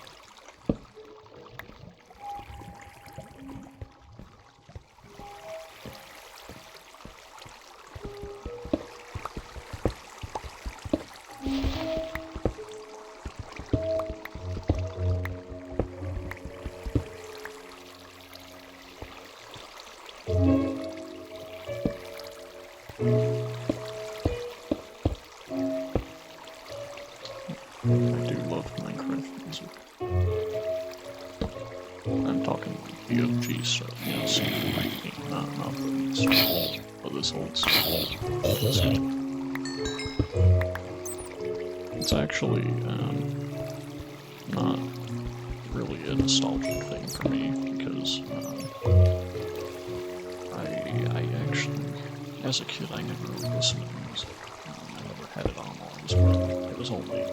talking the OG stuff, you know, C418, not the new stuff, but this old stuff. So, it's actually not really a nostalgic thing for me, because I actually, as a kid, I never really listened to music. I never had it on always, but it was only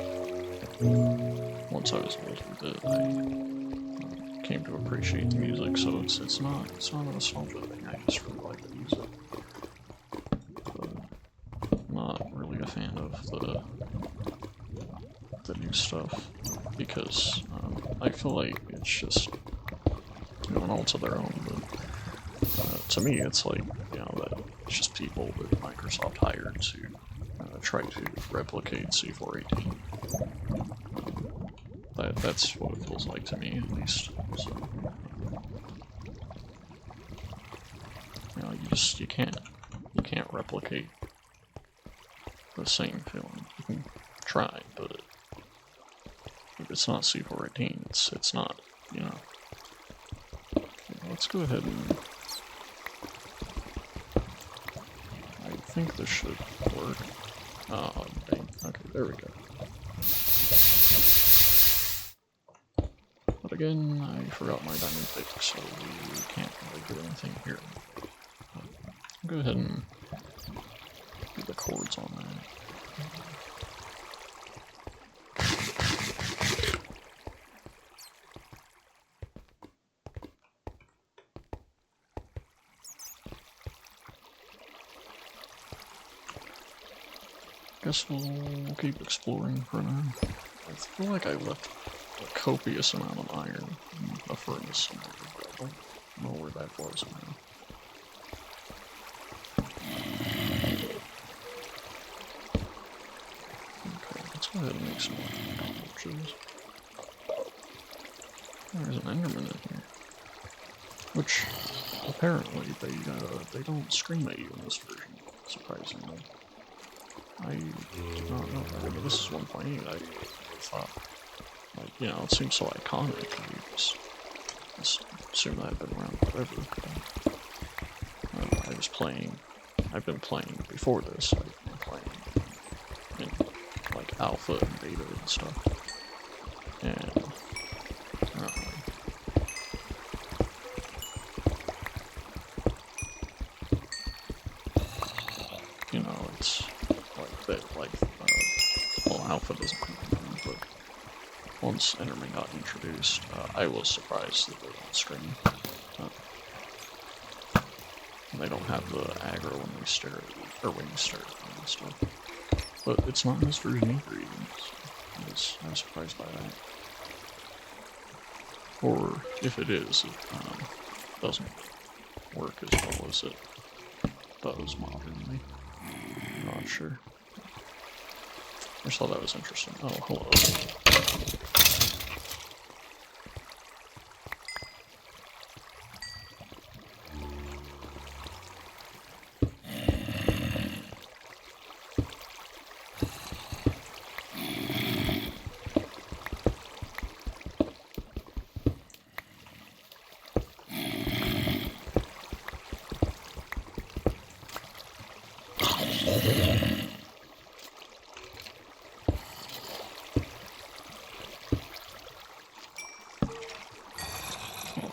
once I was older that I came to appreciate the music. So it's not a nostalgia thing. I just really like the music, but I'm not really a fan of the new stuff, because I feel like it's just, you know, an all to their own. But to me, it's like, you know, that it's just people that Microsoft hired to try to replicate C418. That's what it feels like to me, at least. So, you know, you can't replicate the same feeling. You can try, but if it's not C418, it's not, you know. Okay, let's go ahead and I think this should work. Oh, dang. Okay, there we go. But again, I forgot my diamond pick, so we can't really do anything here. I'll go ahead and do the chords on that. Guess we'll keep exploring for now. I feel like I left a copious amount of iron in a furnace somewhere, but I don't know where that was now. Okay, let's go ahead and make some more torches. There's an Enderman in here, which apparently they don't scream at you in this version, surprisingly. I did not know that. I mean, this is 1.8. I thought, like, you know, it seems so iconic. You just assume that I've been around forever. I was playing. I've been playing before this. I've been playing in like alpha and beta and stuff. And you know, it's like that. Like, well, alpha doesn't come in, but once Enderman got introduced, I was surprised that they don't scream. They don't have the aggro when they stare at you, or when you stare at them and stuff. But it's not in this version either, even. So I was surprised by that. Or if it is, it doesn't work as well as it does modernly. I'm not sure. I just thought that was interesting. Oh, hello.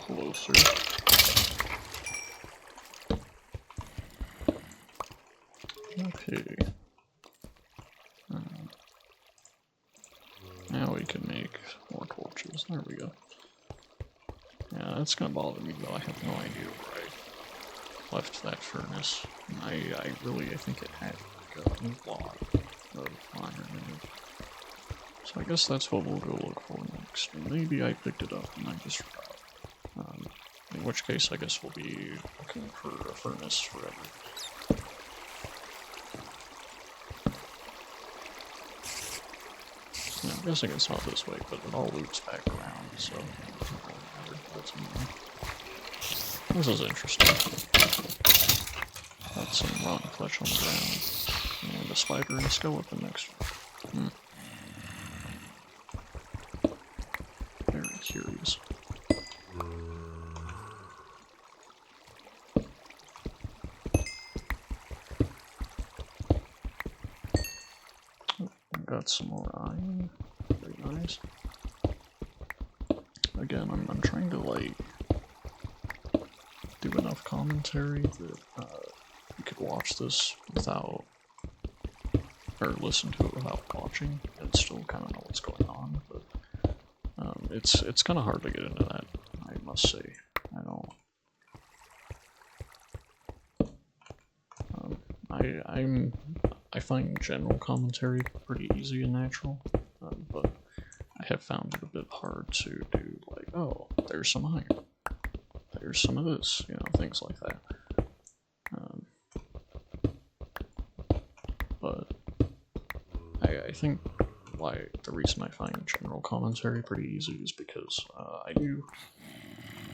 Closer. Okay. Now we can make more torches. There we go. Yeah, that's gonna bother me though. I have no idea where I left that furnace. I think it had like a lot of iron in it. So I guess that's what we'll go look for next. Maybe I picked it up and I just forgot. In which case, I guess we'll be looking for a furnace forever. Yeah, I'm guessing it's not this way, but it all loops back around, so it doesn't really matter ultimately. This is interesting. Got some rotten flesh on the ground, and a spider and a skeleton next to it. Very curious. got some more iron. Very nice. Again, I'm trying to like do enough commentary that you could watch this without, or listen to it without watching, and still kind of know what's going on. But it's kind of hard to get into that, I must say. I don't. I find general commentary pretty easy and natural, but I have found it a bit hard to do, like, oh, there's some iron, there's some of this, you know, things like that. But I think why the reason I find general commentary pretty easy is because I do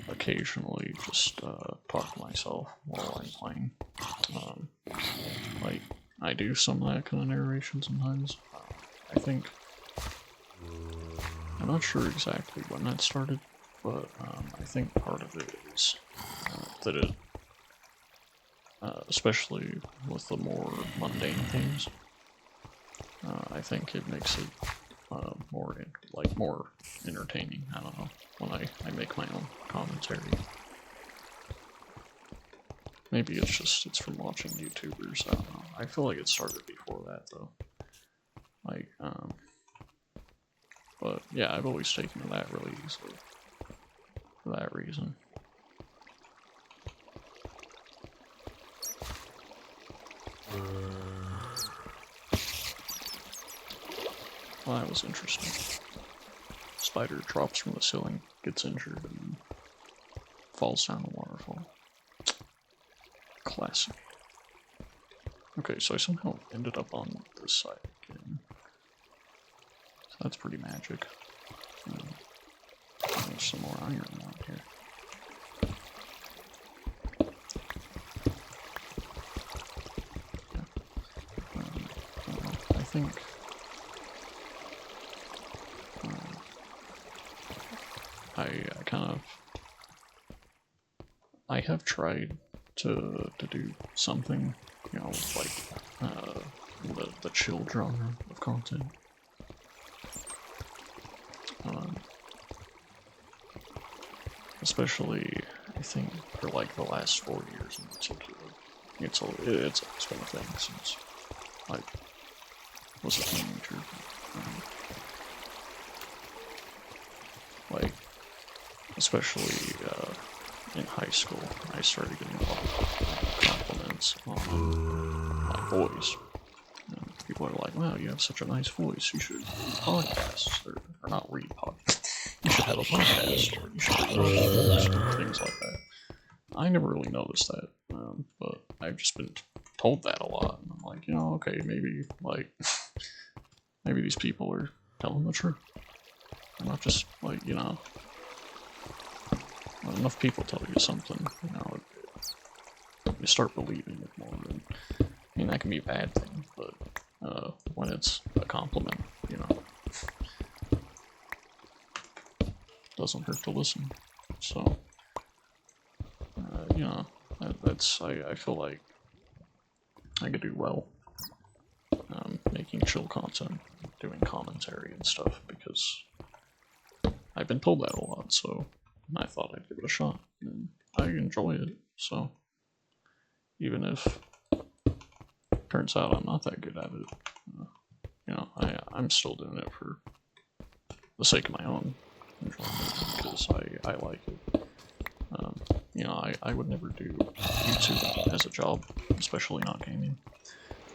occasionally just talk to myself while I'm playing. Like, I do some of that kind of narration sometimes. I think, I'm not sure exactly when that started, but I think part of it is that it, especially with the more mundane themes, I think it makes it more entertaining. I don't know, when I make my own commentary. Maybe it's from watching YouTubers, I don't know. I feel like it started before that though. Like, but yeah, I've always taken to that really easily for that reason. Well, that was interesting. Spider drops from the ceiling, gets injured, and falls down the waterfall. Classic. Okay, so I somehow ended up on this side again. So that's pretty magic. There's some more iron around here. Yeah. I think I kind of, I have tried to do something, you know, like the chill genre of content. Especially, I think, for like the last 4 years in particular. It's been a thing since I was a teenager. Like, especially in high school, I started getting a lot of compliments on my voice. And people are like, wow, you have such a nice voice, you should read podcasts, or not read podcasts. You should have a podcast, or you should read podcasts, or things like that. I never really noticed that, but I've just been told that a lot, and I'm like, you know, okay, maybe, like, maybe these people are telling the truth. They're not just, like, you know, when enough people tell you something, you know, you start believing it more, and, I mean, that can be a bad thing, but, when it's a compliment, you know, doesn't hurt to listen. So, you know, I feel like I could do well making chill content, doing commentary and stuff, because I've been told that a lot, so I thought I'd give it a shot, and I enjoy it, so even if it turns out I'm not that good at it, you know, I'm still doing it for the sake of my own enjoyment, because I like it. You know, I would never do YouTube as a job, especially not gaming.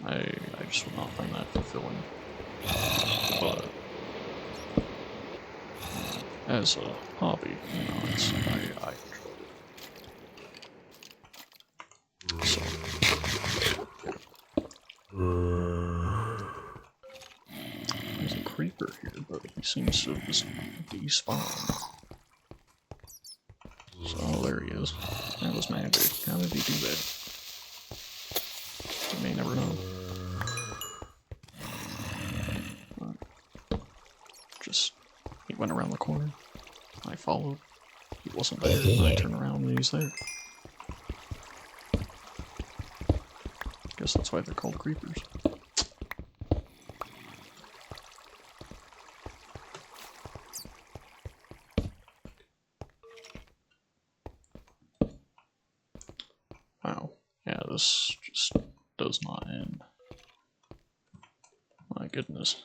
I just would not find that fulfilling. But as a hobby, you know, I enjoyed it. So, there's a creeper here, but he seems to have just despawned. So, there he is. That was magic. How did he do that? You may never know. But just, he went around the corner. I followed. He wasn't there, and I turned around and he's there. Guess that's why they're called creepers. this just does not end. My goodness.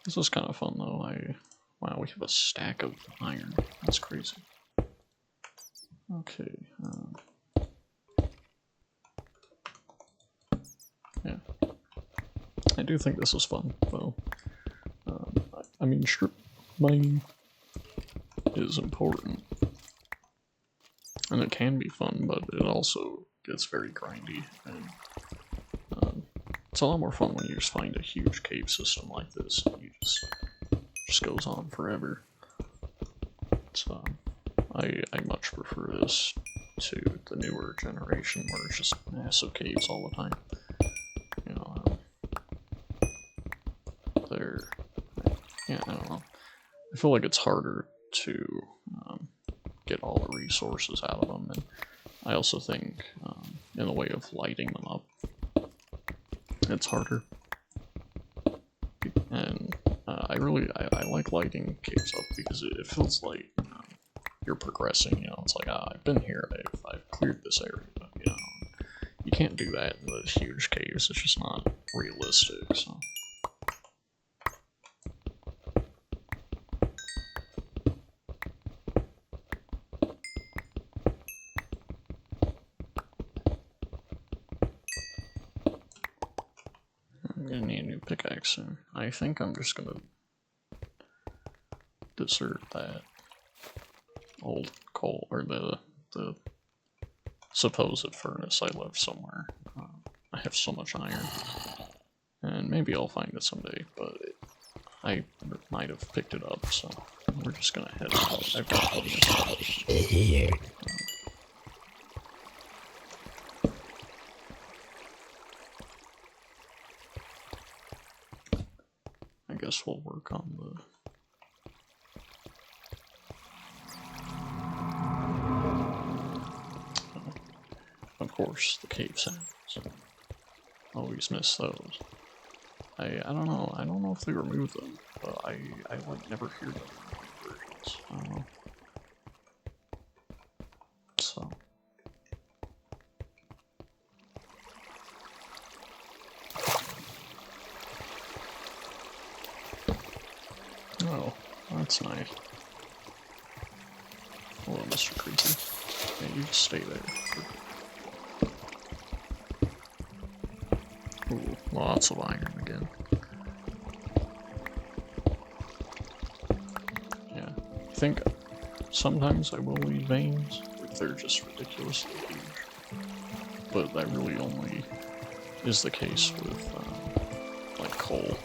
This is kind of fun though. Wow, we have a stack of iron. That's crazy. Okay. Yeah. I do think this is fun, though. I mean, strip mining is important. And it can be fun, but it also gets very grindy. And it's a lot more fun when you just find a huge cave system like this. And you just goes on forever. So I much prefer this to the newer generation where it's just massive caves all the time. You know, yeah, I don't know. I feel like it's harder to get all the resources out of them, and I also think in the way of lighting them up, it's harder. And I like lighting caves up because it feels like you're progressing. You know, it's like I've been here, I've cleared this area. But, you know, you can't do that in those huge caves. It's just not realistic. So. I'm gonna need a new pickaxe soon. I think I'm just gonna desert that old coal, or the supposed furnace I left somewhere. I have so much iron, and maybe I'll find it someday, but I might have picked it up, so we're just gonna head out. I've got plenty of stuff. I guess we'll work on the... Of course, the cave sounds. Always miss those. I don't know. I don't know if they removed them, but I like never hear them in versions. I don't know. So. Oh, that's nice. Hello, Mr. Creepy. Yeah, you just stay there. Ooh, lots of iron again. Yeah, I think sometimes I will leave veins if they're just ridiculously huge. But that really only is the case with, like, coal.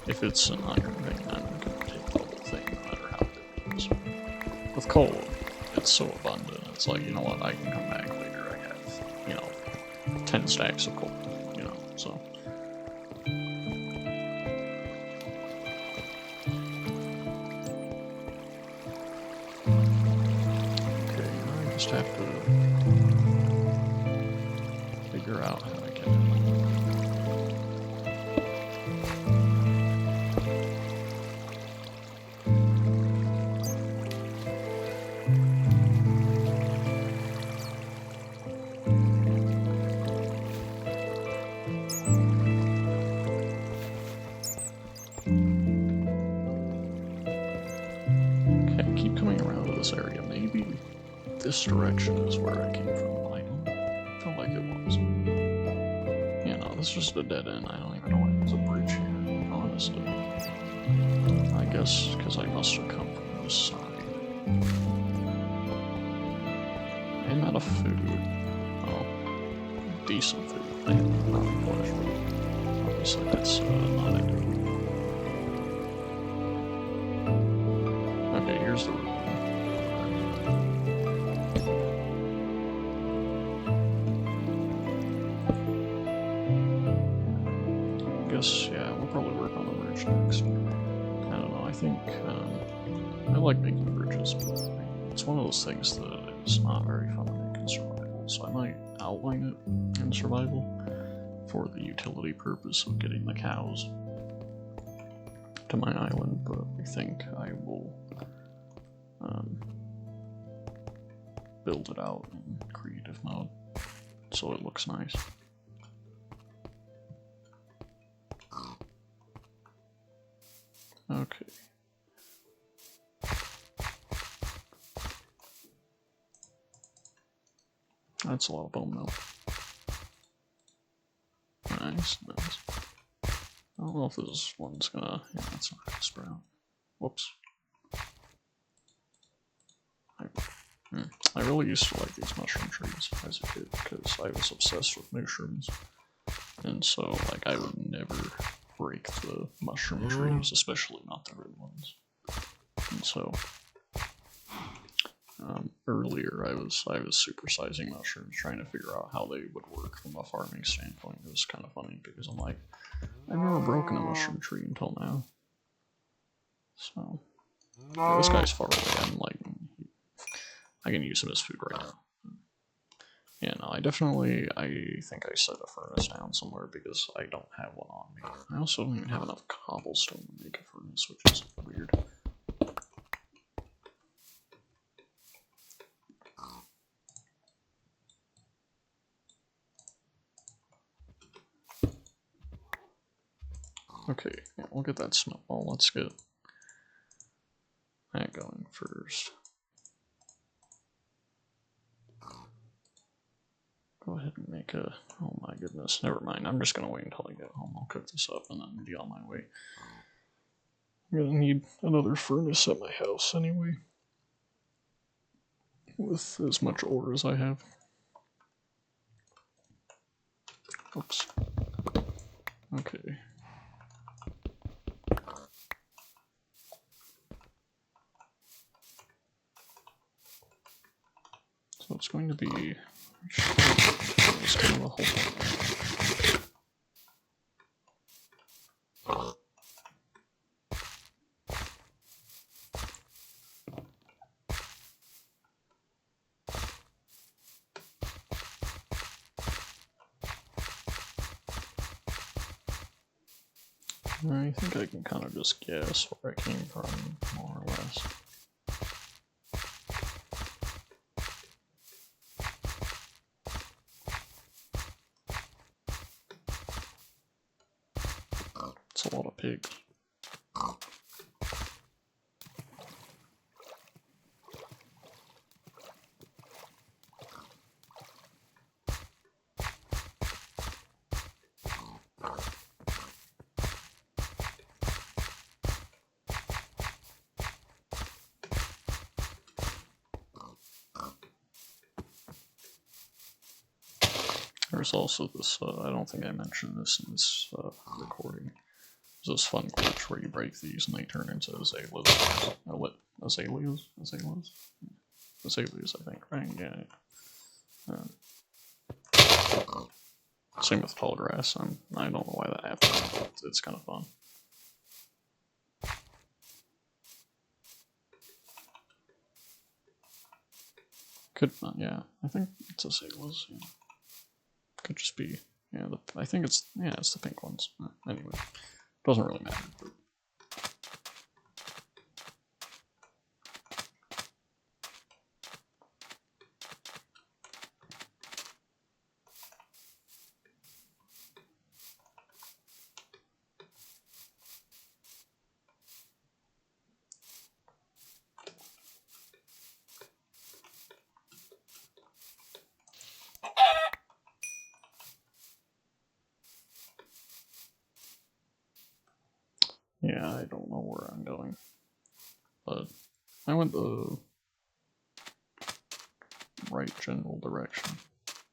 If it's an iron vein, I'm gonna take the whole thing, no matter how big it is. With coal, it's so abundant, it's like, you know what, I can come back later, I have, you know, 10 stacks of coal, you know, so. Okay, I just have to figure out how to get it. This direction is where I came from. I don't feel like it was. Yeah, no, this is just a dead end. I don't even know why there's a bridge here, honestly. I guess because I must have come from this side. I'm out of food. Oh, decent food. I have not flesh, but obviously that's not ideal. Okay, here's the route. Yeah, we'll probably work on the bridge next. I don't know, I think, I like making bridges, but it's one of those things that is not very fun to make in survival, so I might outline it in survival for the utility purpose of getting the cows. to my island, but I think I will build it out in creative mode so it looks nice. Okay. That's a lot of bone meal. Nice, nice. I don't know if this one's gonna... Yeah, that's not gonna sprout. Whoops. I really used to like these mushroom trees as a kid because I was obsessed with mushrooms. And so, like, I would never break the mushroom trees, especially not the red ones. And so, earlier I was supersizing mushrooms, trying to figure out how they would work from a farming standpoint. It was kind of funny because I'm like, I've never broken a mushroom tree until now. So, yeah, this guy's far away. I'm like, I can use him as food right now. Yeah, no, I think I set a furnace down somewhere because I don't have one on me. I also don't even have enough cobblestone to make a furnace, which is weird. Okay, yeah, we'll get that snowball. Let's get that going first. Go ahead and make a... Oh my goodness, never mind. I'm just gonna wait until I get home. I'll cook this up and then be on my way. I'm gonna need another furnace at my house anyway. With as much ore as I have. Oops. Okay. So it's going to be... It's kind of a whole thing. I think I can kind of just guess where I came from, more or less. It's a lot of pigs. There's also this, I don't think I mentioned this in this recording. There's this fun glitch where you break these and they turn into azaleas. Azaleas? Azaleas, I think, right? Yeah. Same with tall grass. I don't know why that happened, but it's kind of fun. Could not, yeah. I think it's azaleas. Yeah. Could just be, yeah. I think it's the pink ones. Anyway, doesn't really matter. But. Yeah, I don't know where I'm going, but I went the right general direction,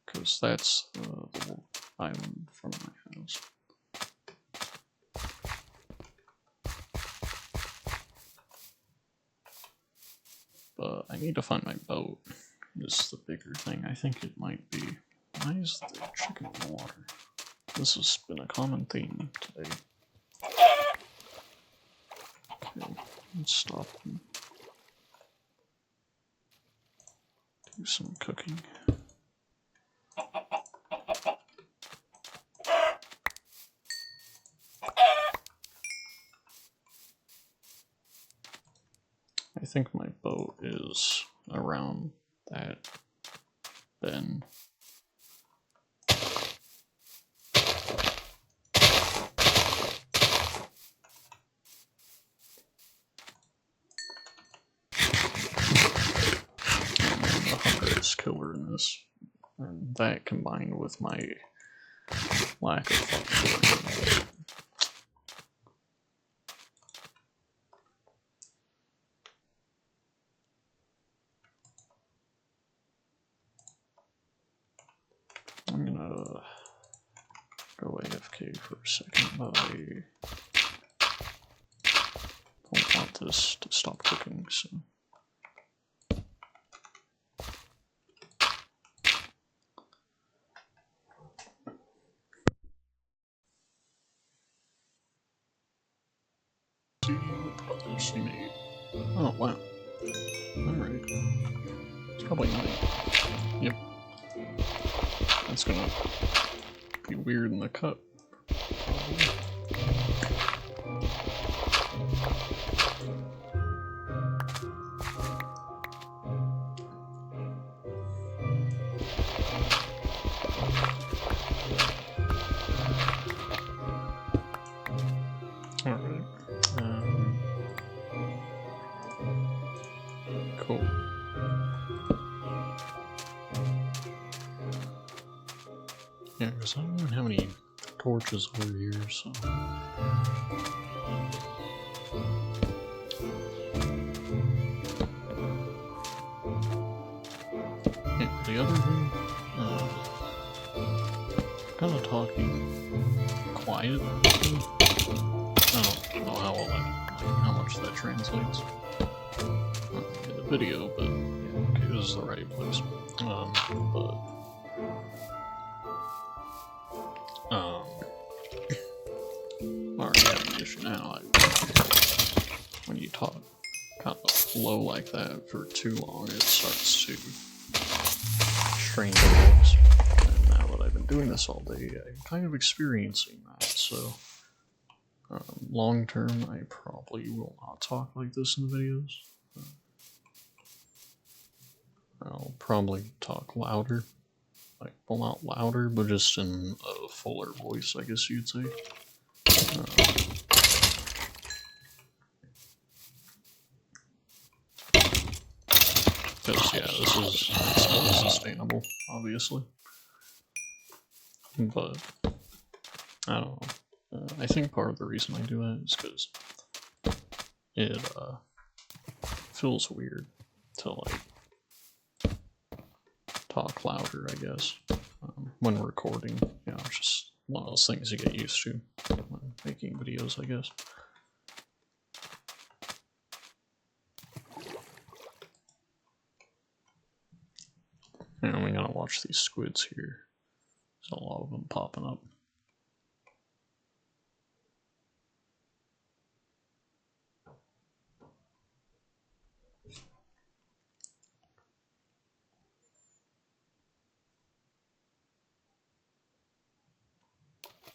because that's the island in front of my house. But I need to find my boat, is the bigger thing. I think it might be, why is the chicken in the water? This has been a common theme today. Okay, let's stop and do some cooking. I think my boat is around that bend. The hunger is killer in this, and that combined with my lack of flexibility. I'm gonna go AFK for a second, but I don't want this to stop cooking, so. Brothers made. Oh wow. Alright. It's probably night. Yep. That's gonna be weird in the cut. Probably. Alright. Cool. Yeah, because I don't even have any torches over here, so. Yeah, the other thing, kind of talking quiet. I don't know how much that translates in the video, but yeah, okay, this is the right place. Already have an issue now. When you talk kind of low like that for too long, it starts to strain the voice. And now that I've been doing this all day, I'm kind of experiencing that, so long term, I probably will not talk like this in the videos. I'll probably talk louder. Like, well, not louder, but just in a fuller voice, I guess you'd say. Because, yeah, this is unsustainable, obviously. But, I don't know. I think part of the reason I do that is because it feels weird to, like, talk louder, I guess, when recording. You know, it's just one of those things you get used to when making videos, I guess. And we gotta watch these squids here. There's a lot of them popping up.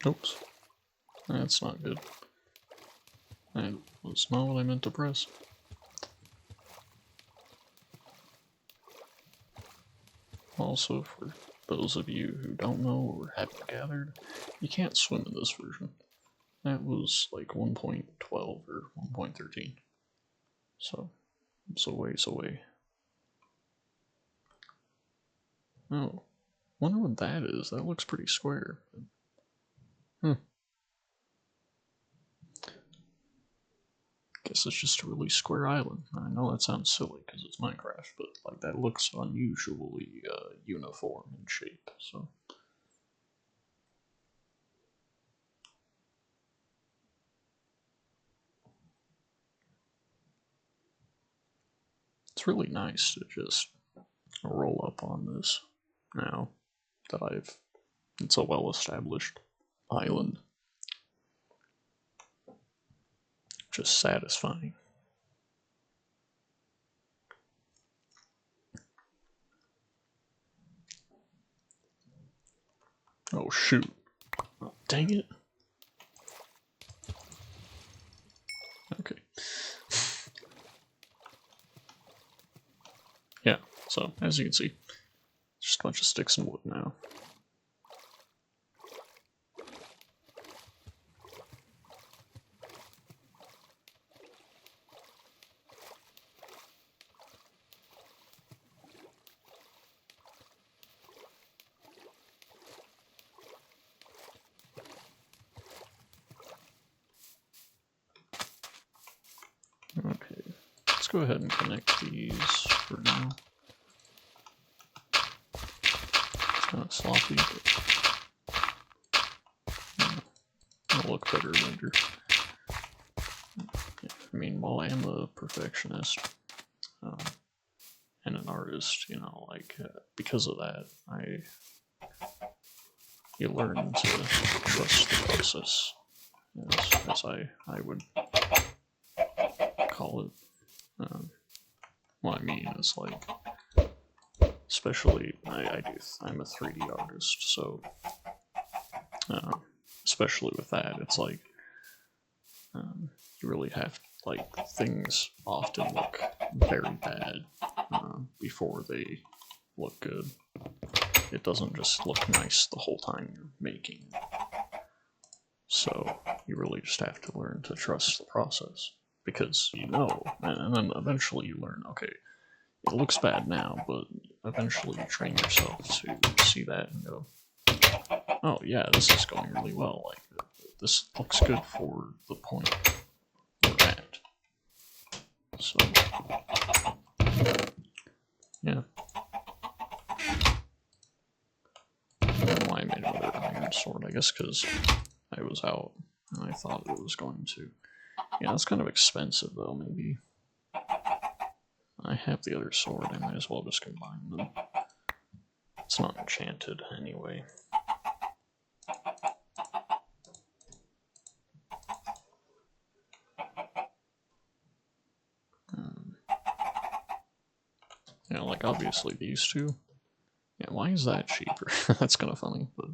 Oops. That's not good. That was not what I meant to press. Also, for those of you who don't know or haven't gathered, you can't swim in this version. That was like 1.12 or 1.13. So, it's a ways away. Oh, wonder what that is. That looks pretty square. Guess it's just a really square island. I know that sounds silly because it's Minecraft, but like that looks unusually uniform in shape. So. It's really nice to just roll up on this now that it's a well-established island. Just satisfying. Oh shoot. Oh, dang it. Okay. So, as you can see, just a bunch of sticks and wood now. Okay, let's go ahead and connect these for now. It's kind of sloppy, but it'll look better later. I mean, while I am a perfectionist and an artist, you know, like because of that, you learn to trust the process, as I would call it. What I mean is like, especially I'm a 3D artist, so especially with that, it's like you really have like things often look very bad before they look good. It doesn't just look nice the whole time you're making it. So you really just have to learn to trust the process, because you know, and then eventually you learn, okay, it looks bad now, but eventually you train yourself to see that and go, oh yeah, this is going really well, like, this looks good for the point we're at. So, yeah. Why I made another iron sword, I guess because I was out and I thought it was going to. Yeah, it's kind of expensive though, maybe. I have the other sword, I might as well just combine them. It's not enchanted anyway. You know, like obviously these two. Yeah, why is that cheaper? That's kind of funny, but.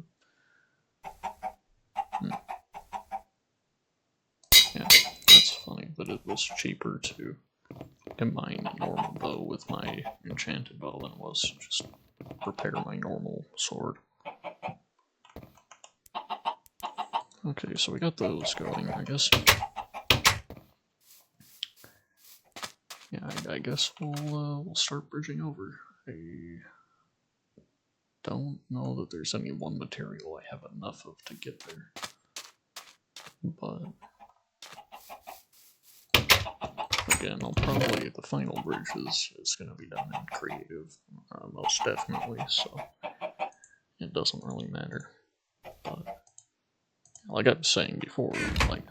Yeah, that's funny that it was cheaper to combine a normal bow with my enchanted bow than it was to just repair my normal sword. Okay, so we got those going, I guess. Yeah, I guess we'll start bridging over. I don't know that there's any one material I have enough of to get there, but again, I'll probably, the final bridge is going to be done in creative, most definitely, so it doesn't really matter. But like I was saying before, like,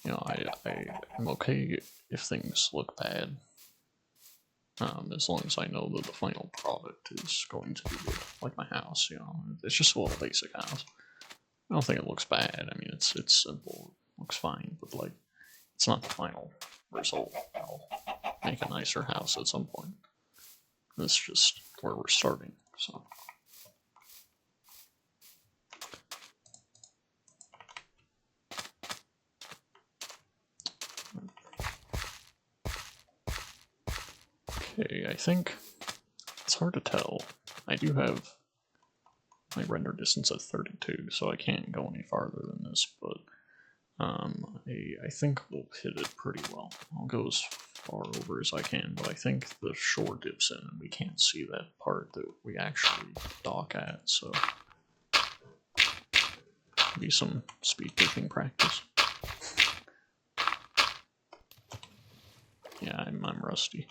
you know, I'm okay if things look bad, as long as I know that the final product is going to be good. Like my house, you know, it's just a little basic house. I don't think it looks bad. I mean, it's simple, it looks fine, but like, it's not the final result. I'll make a nicer house at some point. That's just where we're starting, so. Okay, I think it's hard to tell. I do have my render distance at 32, so I can't go any farther than this, but I think we'll hit it pretty well. I'll go as far over as I can, but I think the shore dips in and we can't see that part that we actually dock at, so maybe some speed bridging practice. Yeah, I'm rusty.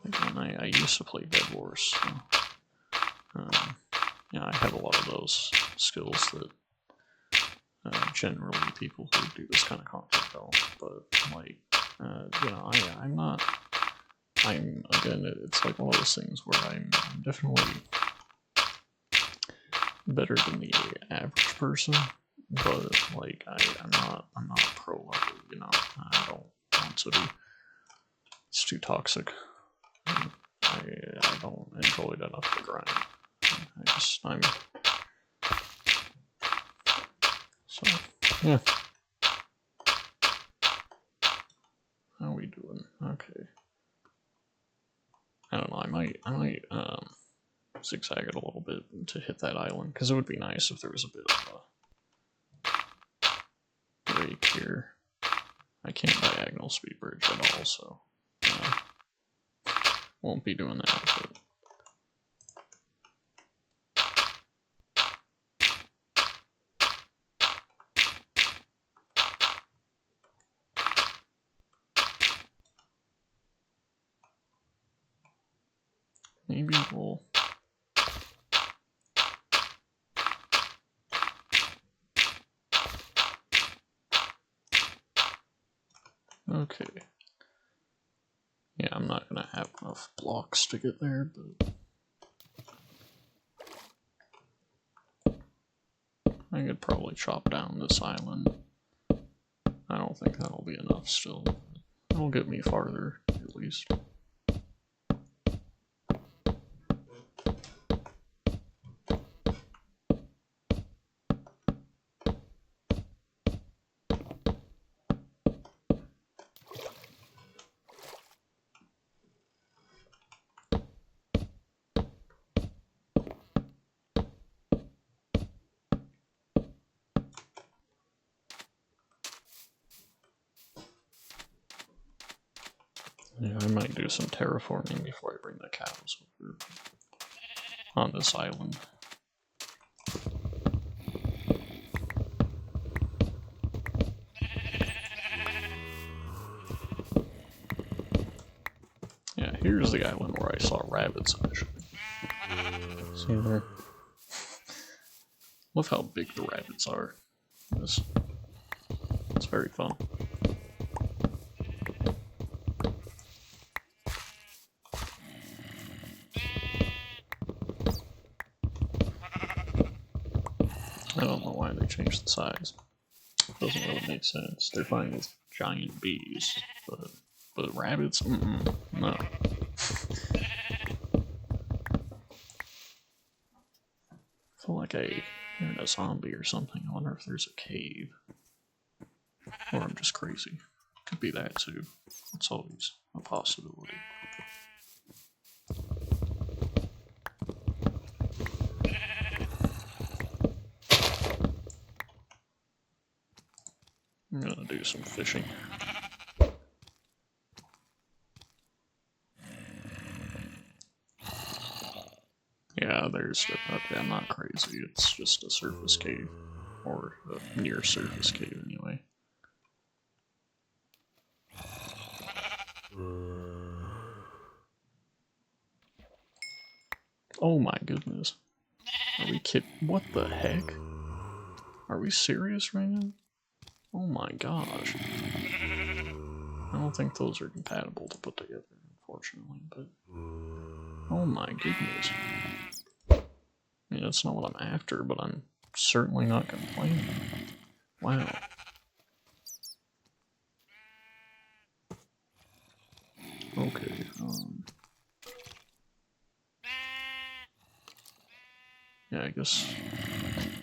Again, I used to play Bed Wars, so yeah, I have a lot of those skills that generally people who do this kind of content don't, but like, you know, again, it's like one of those things where I'm definitely better than the average person, but like, I'm not a pro level, you know, I don't want to be. It's too toxic. I don't enjoy it enough to grind. I'm so, yeah. How we doing? Okay. I might zigzag it a little bit to hit that island, because it would be nice if there was a bit of a break here. I can't diagonal speed bridge at all, so won't be doing that. But maybe we'll... Okay. Yeah, I'm not gonna have enough blocks to get there, but I could probably chop down this island. I don't think that'll be enough still. It'll get me farther, at least. Yeah, I might do some terraforming before I bring the cows over on this island. Yeah, here's the island where I saw rabbits initially. See there? Love how big the rabbits are. It's very fun. I don't know why they changed the size. Doesn't really make sense. They're fine with giant bees, but rabbits? No. I feel like I heard a zombie or something. I wonder if there's a cave. Or I'm just crazy. Could be that too. It's always a possibility. I'm gonna do some fishing. Yeah, there's... okay, I'm not crazy. It's just a surface cave. Or a near surface cave, anyway. Oh my goodness. Are we kidding? What the heck? Are we serious right now? Oh my gosh. I don't think those are compatible to put together, unfortunately, but... oh my goodness. I mean, that's not what I'm after, but I'm certainly not complaining. Wow. Okay, yeah, I guess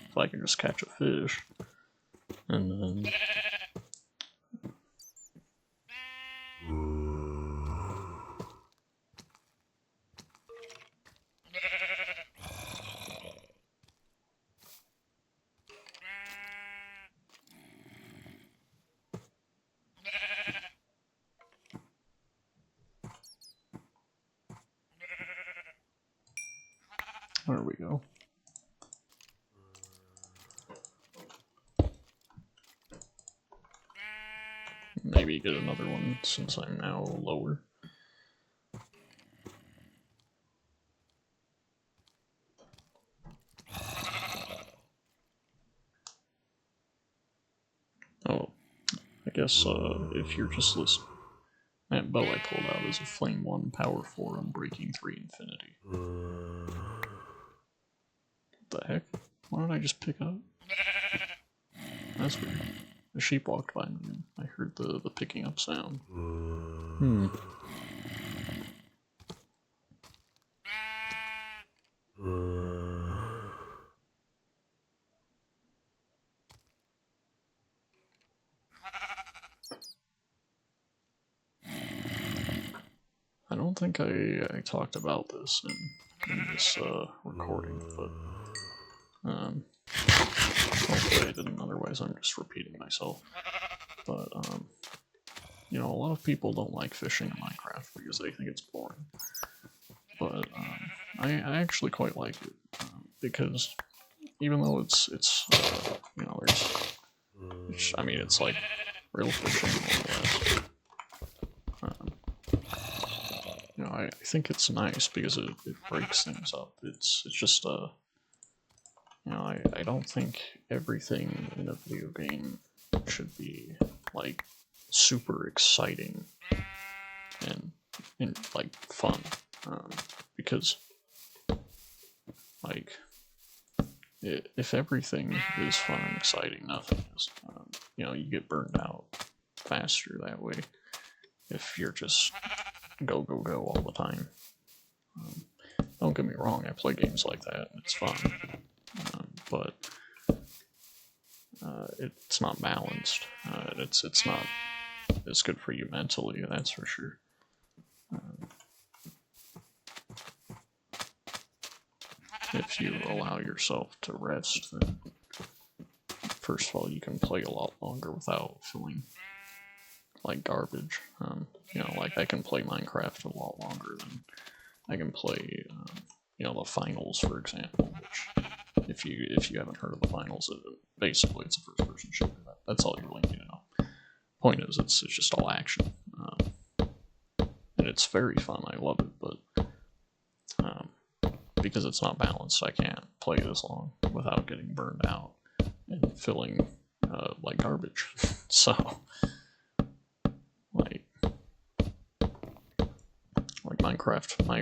if I can just catch a fish, and then... there we go. Maybe get another one since I'm now lower. Oh, I guess if you're just listening, that bow I pulled out is a Flame 1 Power 4 Unbreaking 3 Infinity. What the heck? Why did I just pick up? That's weird. A sheep walked by me and I heard the picking up sound. I don't don't think I talked about this in this recording, but hopefully I didn't. Otherwise, I'm just repeating myself. But you know, a lot of people don't like fishing in Minecraft because they think it's boring. But I actually quite like it because even though it's you know, I mean, it's like real fishing more or less. You know, I think it's nice because it breaks things up. It's just you know, I don't think everything in a video game should be like super exciting and like fun, because like if everything is fun and exciting, nothing is. You know, you get burned out faster that way if you're just go go go all the time. Don't get me wrong, I play games like that and it's fun, but it's not balanced. It's not as good for you mentally, that's for sure. If you allow yourself to rest, then first of all, you can play a lot longer without feeling like garbage. You know, like I can play Minecraft a lot longer than I can play, you know, the finals, for example. Which, if you haven't heard of the finals, basically it's a first-person shooter. That's all you really need to know. Point is, it's just all action, and it's very fun. I love it, but because it's not balanced, I can't play this long without getting burned out and feeling like garbage. So, like Minecraft, my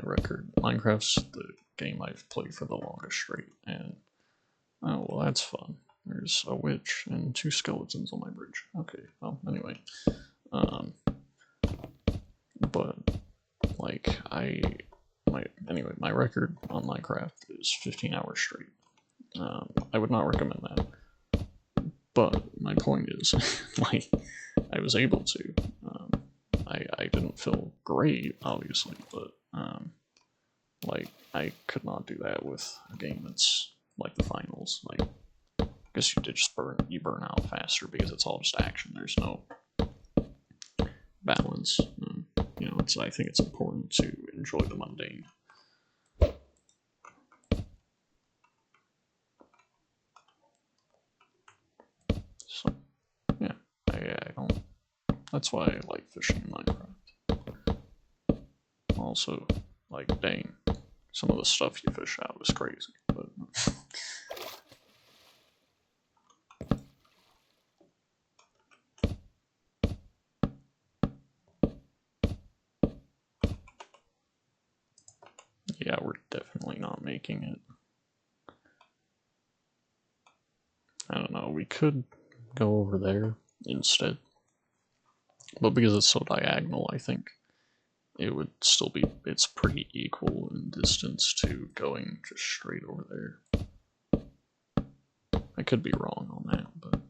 record. Minecraft's the game I've played for the longest straight, and oh well, that's fun. There's a witch and 2 skeletons on my bridge. Okay, well, anyway, but like my record on Minecraft is 15 hours straight. I would not recommend that. But my point is, like, I was able to. I didn't feel great, obviously, but like I could not do that with a game that's like the finals. Like, I guess you did just burn out faster because it's all just action. There's no balance. You know, I think it's important to enjoy the mundane. So, yeah, I don't. That's why I like fishing in Minecraft. Also, like, dang, some of the stuff you fish out is crazy, but. Yeah, we're definitely not making it. I don't know, we could go over there instead. But because it's so diagonal, I think it would still be, it's pretty equal in distance to going just straight over there. I could be wrong on that, but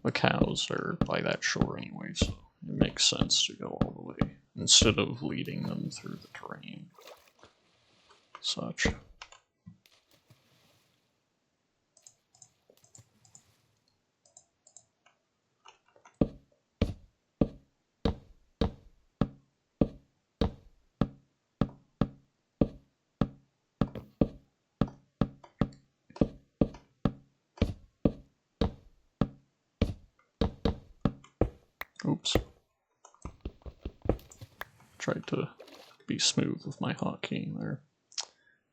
the cows are by that shore anyway, so it makes sense to go all the way instead of leading them through the terrain. Such. Oops. Tried to be smooth with my hotkey there.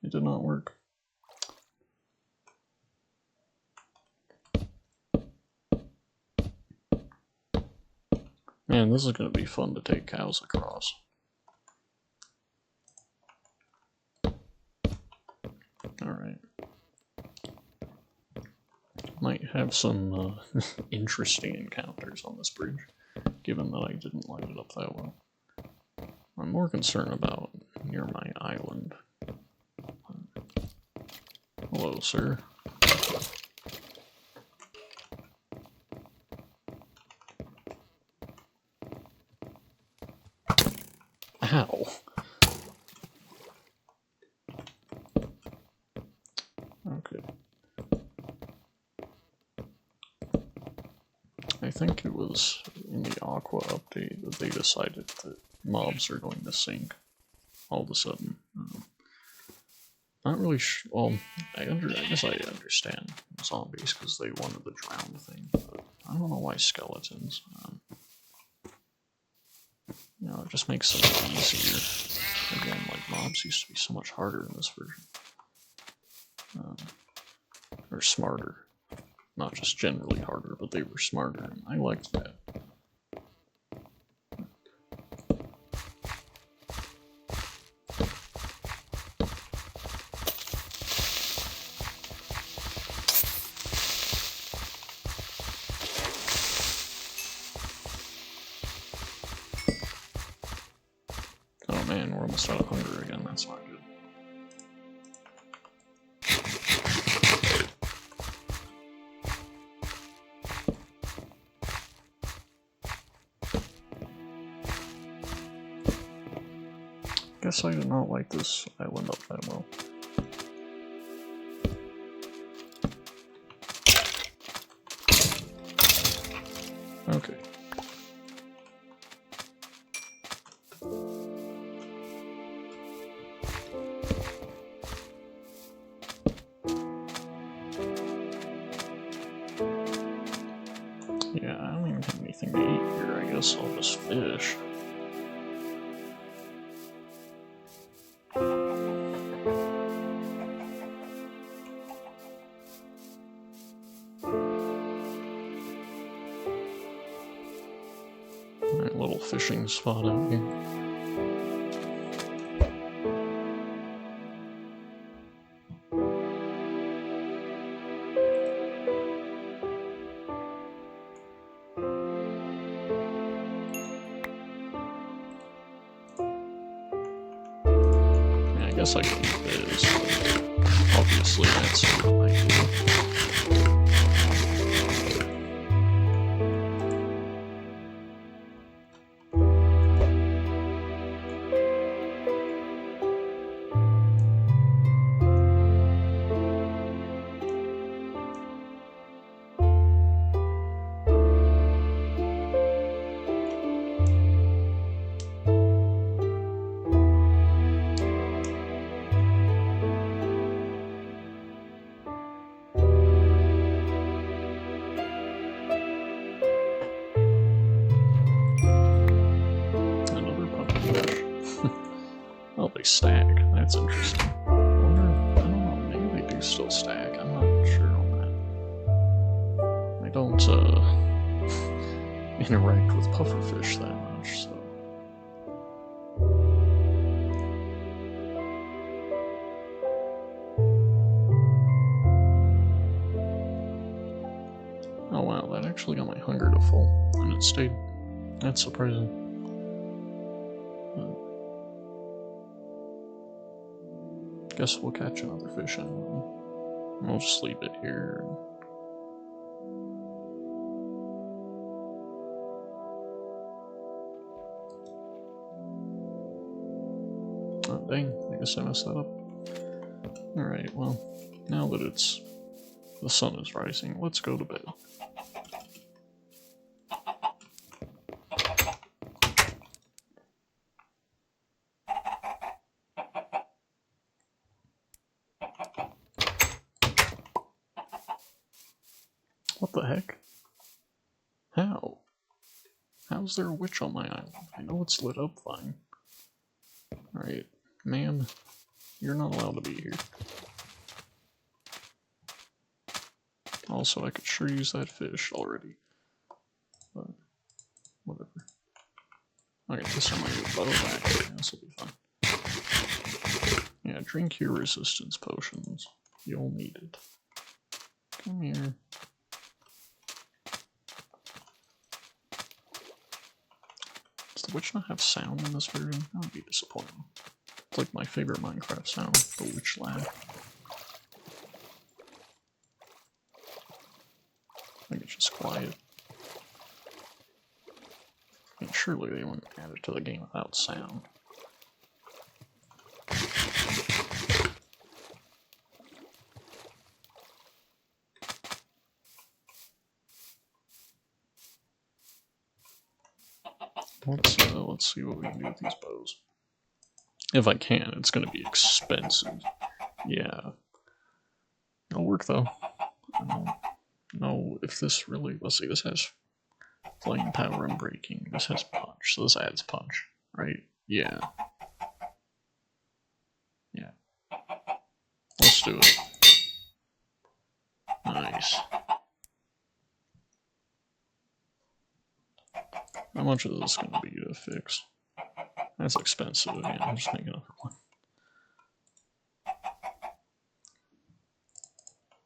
It did not work. Man, this is going to be fun to take cows across. Alright. Might have some interesting encounters on this bridge, given that I didn't light it up that well. I'm more concerned about near my island. Hello, sir. Ow. Okay. I think it was in the Aqua update that they decided that mobs are going to sink all of a sudden. Not really sure. Well, I guess I understand zombies because they wanted the drown thing, but I don't know why skeletons. You know, it just makes things easier. Again, like mobs used to be so much harder in this version. Or smarter. Not just generally harder, but they were smarter, and I liked that. Oh man, we're almost out of hunger again, that's not good. Guess I did not like this island up that well. Okay. Yeah, I don't even have anything to eat here. I guess I'll just fish. Alright, little fishing spot out here. I guess I can eat this, but obviously that's what I do. Oh, they stack. That's interesting. I don't know, maybe they do still stack. I'm not sure on that. I don't, interact with pufferfish that much, so... Oh wow, that actually got my hunger to full, and it stayed. That's surprising. Guess we'll catch another fish and we'll just leave it here. Oh dang, I guess I messed that up. Alright, well, now that the sun is rising, let's go to bed. What the heck? How? How's there a witch on my island? I know it's lit up fine. Alright, man, you're not allowed to be here. Also, I could sure use that fish already. But, whatever. Okay, this time I get bow back. This will be fun. Yeah, drink your resistance potions. You'll need it. Come here. Does the witch not have sound in this version? That would be disappointing. It's like my favorite Minecraft sound, the witch laugh. I think it's just quiet. I mean, surely they wouldn't add it to the game without sound. Let's see what we can do with these bows. If I can, it's gonna be expensive. Yeah. It'll work though. I don't know if this really, let's see, this has flame power and breaking. This has punch, so this adds punch, right? Yeah. Yeah. Let's do it. Nice. How much is this going to be to fix? That's expensive. Yeah, I'm just making another one.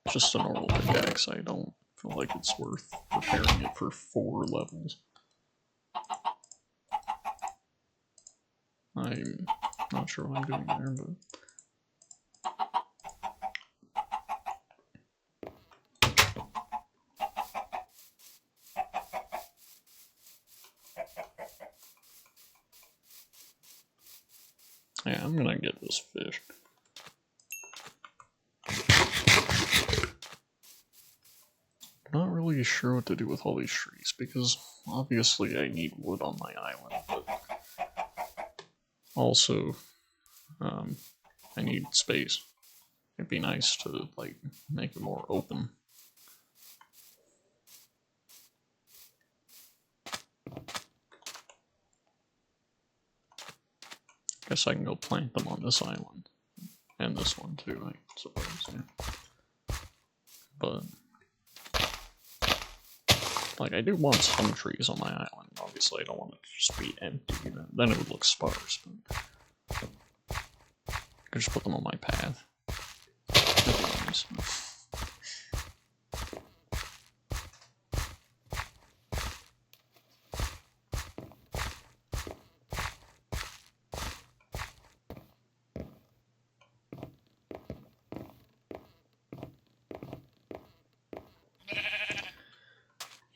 Just a normal pickaxe. I don't feel like it's worth repairing it for 4 levels. I'm not sure what I'm doing there, but... yeah, I'm gonna get this fish. Not really sure what to do with all these trees, because obviously I need wood on my island, but also I need space. It'd be nice to like make it more open. Guess I can go plant them on this island. And this one too, I suppose, yeah. But like, I do want some trees on my island. Obviously, I don't want it to just be empty. Then it would look sparse, but I could just put them on my path. That'd be nice.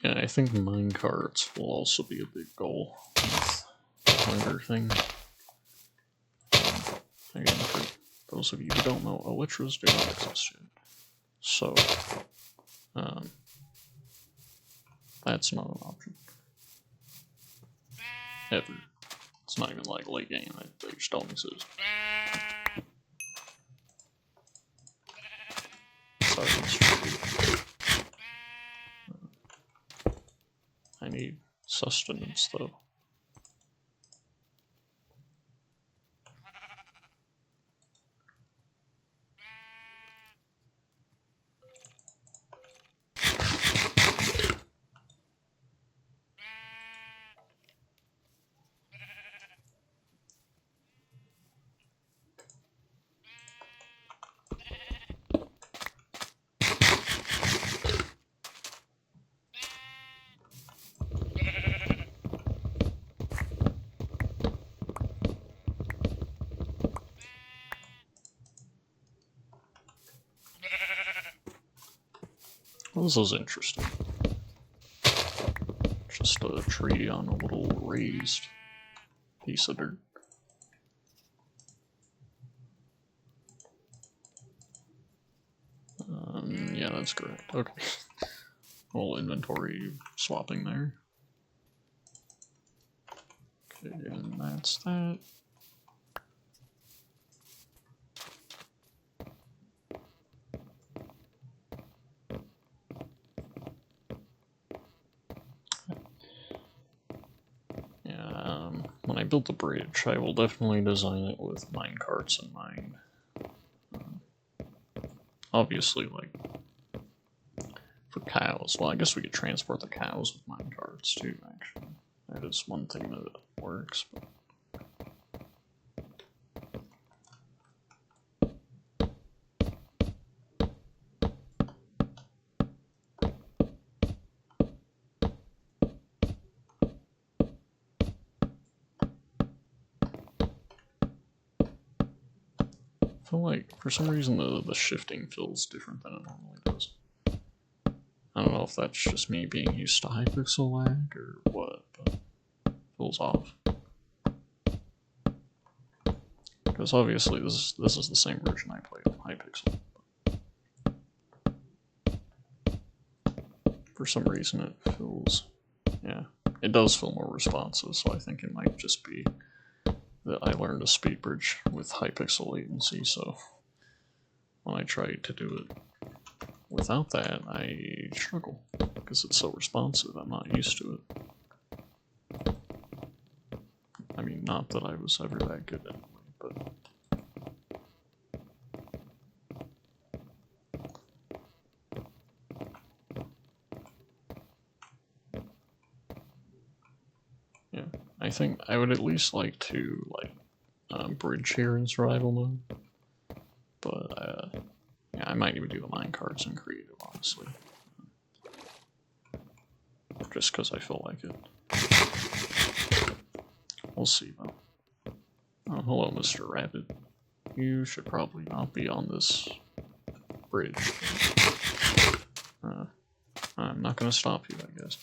Yeah, I think minecarts will also be a big goal with the hunger thing. Again, for those of you who don't know, elytras do not exist yet. So, that's not an option. Ever. It's not even like late game, they just don't exist. Sorry, I need sustenance though. Well, this is interesting. Just a tree on a little raised piece of dirt. Yeah, that's correct. Okay. Little inventory swapping there. Okay, and that's that. Yeah, when I build the bridge, I will definitely design it with minecarts in mind. Obviously, like, for cows. Well, I guess we could transport the cows with minecarts too, actually. That is one thing that works, but... I feel like, for some reason, the shifting feels different than it normally does. I don't know if that's just me being used to Hypixel lag or what, but it feels off. Because obviously this is the same version I played on Hypixel. For some reason it feels, yeah, it does feel more responsive, so I think it might just be that I learned a speed bridge with high pixel latency, so when I try to do it without that, I struggle, because it's so responsive, I'm not used to it. I mean, not that I was ever that good anyway, but... yeah, I think I would at least like to, bridge here in survival mode. But, yeah, I might even do the minecarts in creative, honestly. Just because I feel like it. We'll see, though. Oh, hello, Mr. Rabbit. You should probably not be on this bridge. I'm not gonna stop you, I guess.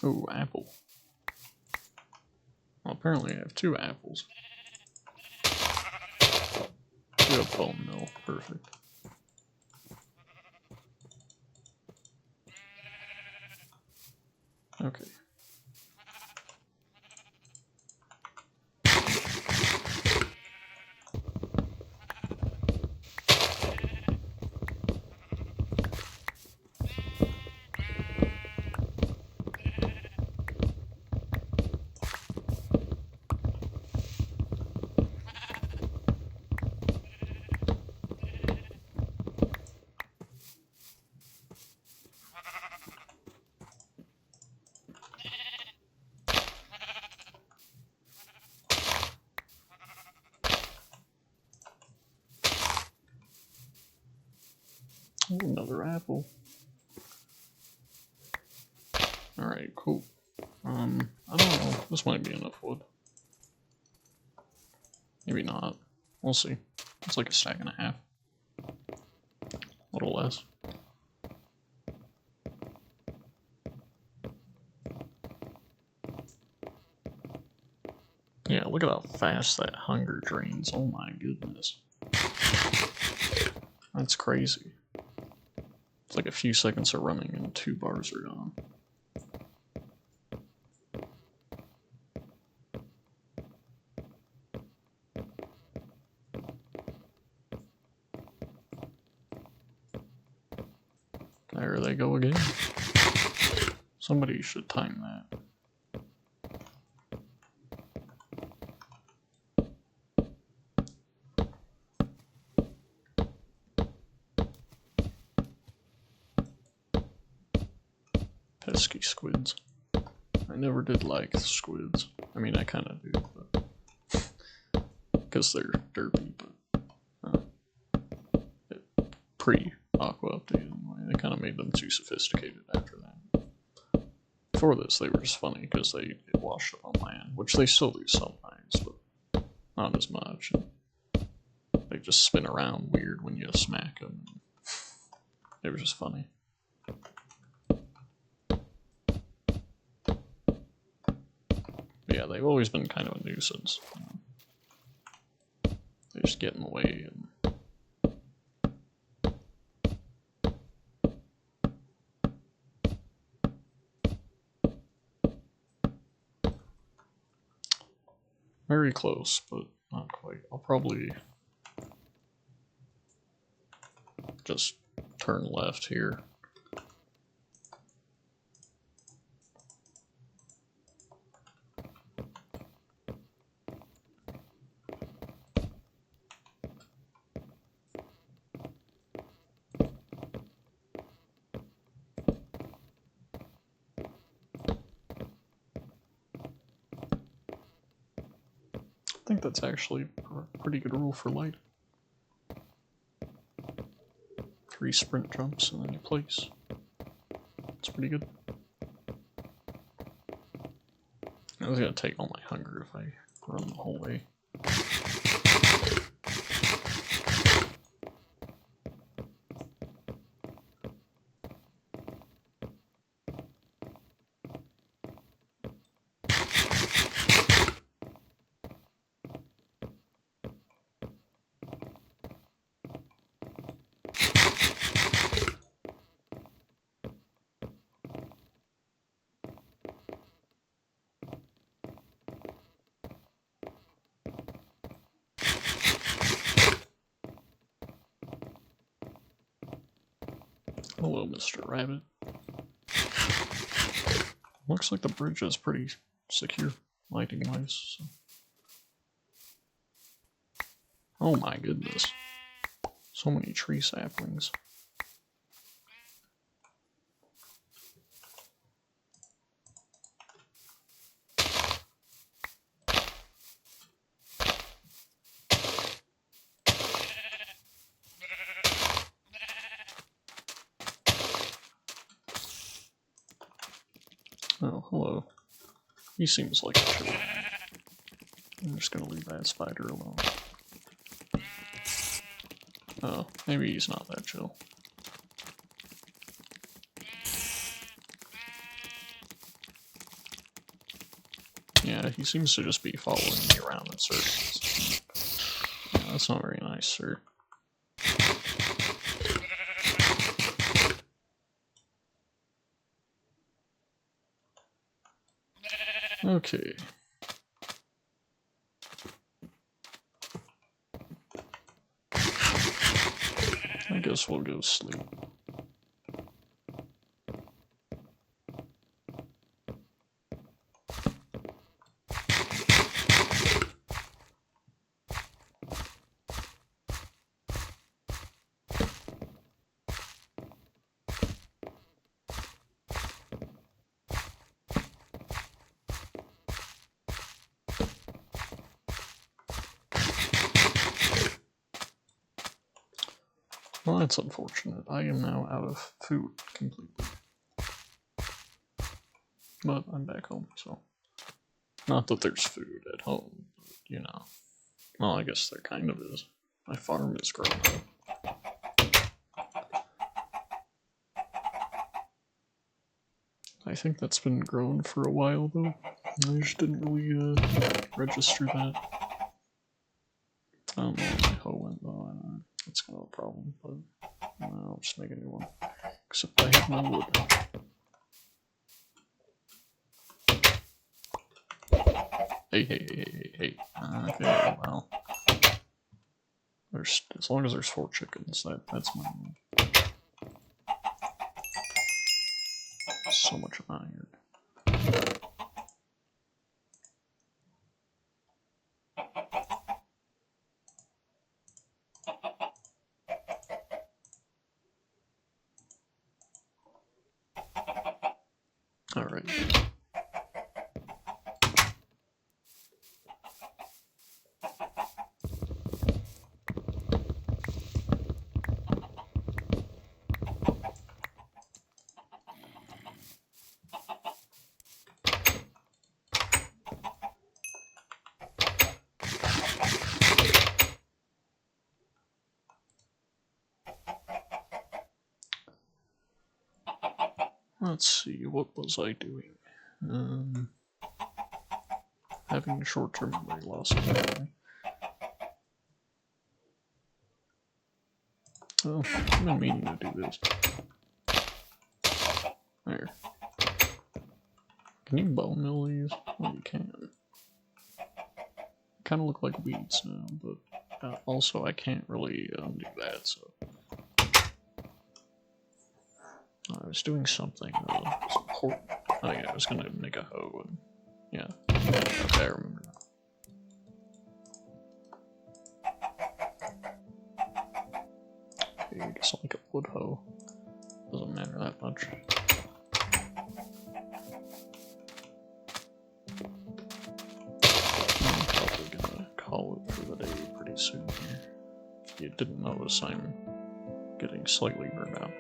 Ooh, apple. Well, apparently I have 2 apples. You have bone mill, perfect. Okay. Ooh, another apple. Alright, cool. I don't know. This might be enough wood. Maybe not. We'll see. It's like a stack and a half. A little less. Yeah, look at how fast that hunger drains. Oh my goodness. That's crazy. It's like a few seconds of running and 2 bars are gone. There they go again. Somebody should time that. Pesky squids. I never did like squids. I mean, I kind of do, but because they're derpy, but pre-Aqua update anyway, they kind of made them too sophisticated after that. Before this, they were just funny because they washed up on land, which they still do sometimes, but not as much. And they just spin around weird when you smack them. They were just funny. Yeah, they've always been kind of a nuisance. They just get in the way and very close, but not quite. I'll probably just turn left here. I think that's actually a pretty good rule for light. 3 sprint jumps and then you place. It's pretty good. I was gonna take all my hunger if I run the whole way. Hello, Mr. Rabbit. Looks like the bridge is pretty secure, lighting-wise. So. Oh my goodness. So many tree saplings. Oh, hello. He seems like a chill. I'm just gonna leave that spider alone. Oh, maybe he's not that chill. Yeah, he seems to just be following me around in circles. Yeah, that's not very nice, sir. Okay. I guess we'll go sleep. Well, that's unfortunate. I am now out of food completely. But I'm back home, so. Not that there's food at home, but, you know. Well, I guess there kind of is. My farm is growing up. I think that's been grown for a while, though. I just didn't really register that. I don't know where my hoe went, though. That's kind of a problem, but I'll just make a new one. Except I have no wood. Hey. Okay, well. As long as there's 4 chickens, that's my need. So much iron. Alright. Let's see, what was I doing? Having short-term memory loss, apparently. Oh, I've been meaning to do this. There. Can you bone mill these? Well, you can. Kind of look like weeds now, but also I can't really do that, so. I was doing something important. Oh yeah, I was gonna make a hoe and yeah. Okay, I remember now. Okay, just like a wood hoe. Doesn't matter that much. I'm probably gonna call it for the day pretty soon here. If you didn't notice, I'm getting slightly burned out.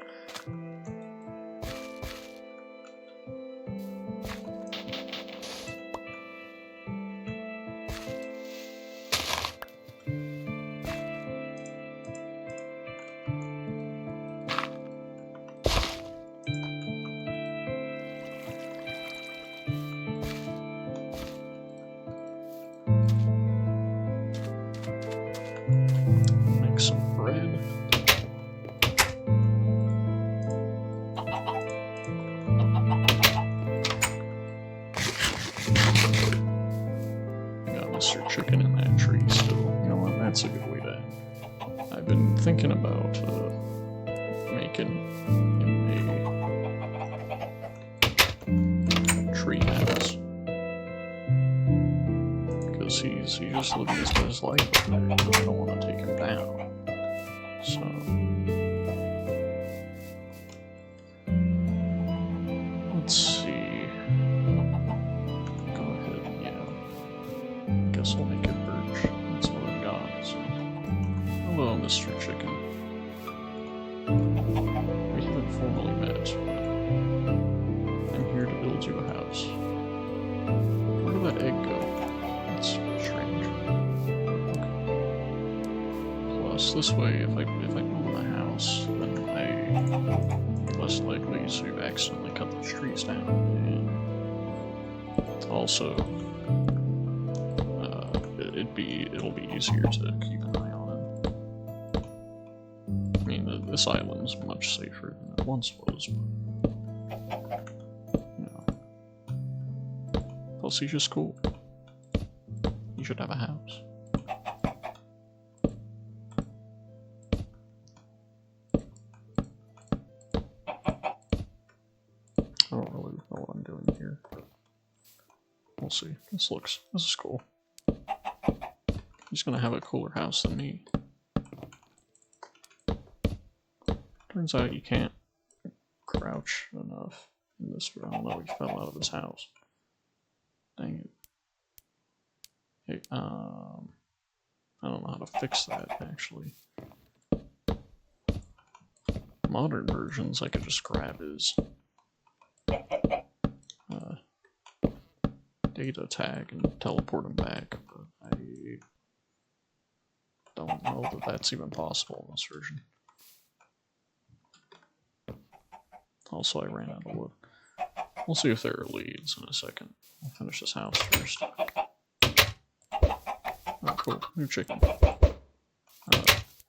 Make some bread. Got Mr. Chicken in that tree still. You know what? That's a good way to end. I've been thinking about making him a tree house. Because he's just living his best life up there, but I don't want to take him down. So let's see. Go ahead, yeah. Guess I'll make it birch. That's what I've got. So. Hello, Mr. Chicken. We haven't formally met, but I'm here to build you a house. Where did that egg go? That's strange. Okay. Plus, this way, if I build a house, then I'm less likely to accidentally cut the trees down. And also, it'll be easier to keep an eye on it. I mean, this island's much safer than it once was, but you know. Plus, he's just cool. You should have a house. I don't really know what I'm doing here, but we'll see. This is cool. He's gonna have a cooler house than me. Turns out you can't crouch enough in this. I don't know, he fell out of his house. Dang it. Hey, I don't know how to fix that, actually. Modern versions, I could just grab his data tag and teleport him back, but I don't know that that's even possible in this version. Also, I ran out of wood. We'll see if there are leads in a second. I'll finish this house first. Oh, cool. New chicken.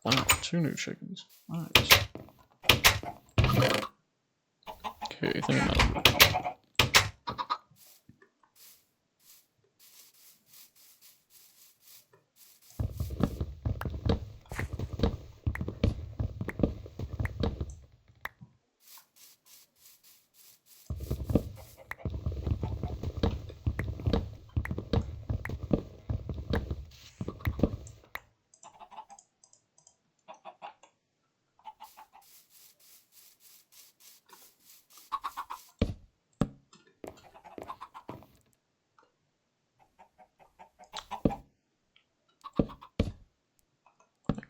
Wow, 2 new chickens. Nice. Okay, I think I'm out of wood.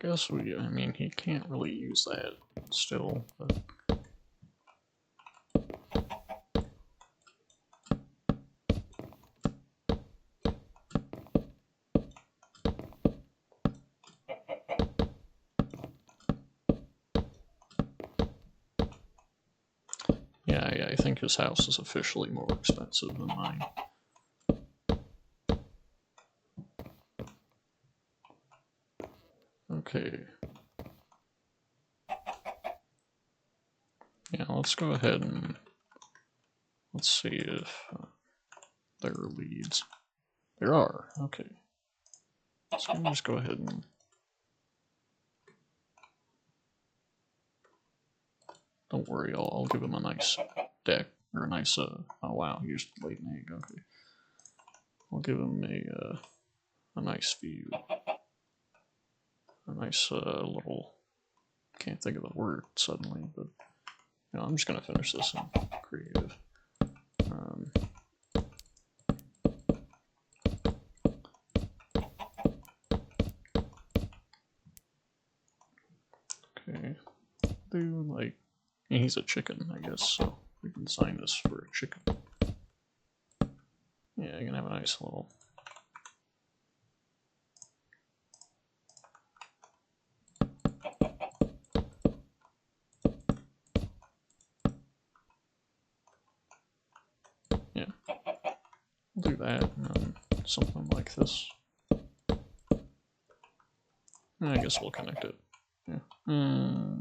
Guess I mean, he can't really use that still, but... Yeah, I think his house is officially more expensive than mine. Okay. Yeah, let's go ahead and let's see if there are leads. There are, okay. So I'm just go ahead and don't worry, I'll give him a nice deck, or a nice, oh wow, he just laid an egg, okay. I'll give him a nice view. A nice little, can't think of the word suddenly, but you know, I'm just gonna finish this in creative. Okay, do like, he's a chicken, I guess, so we can design this for a chicken. Yeah, you can have a nice little. Yeah, we'll do that, and then something like this. I guess we'll connect it. Yeah. No.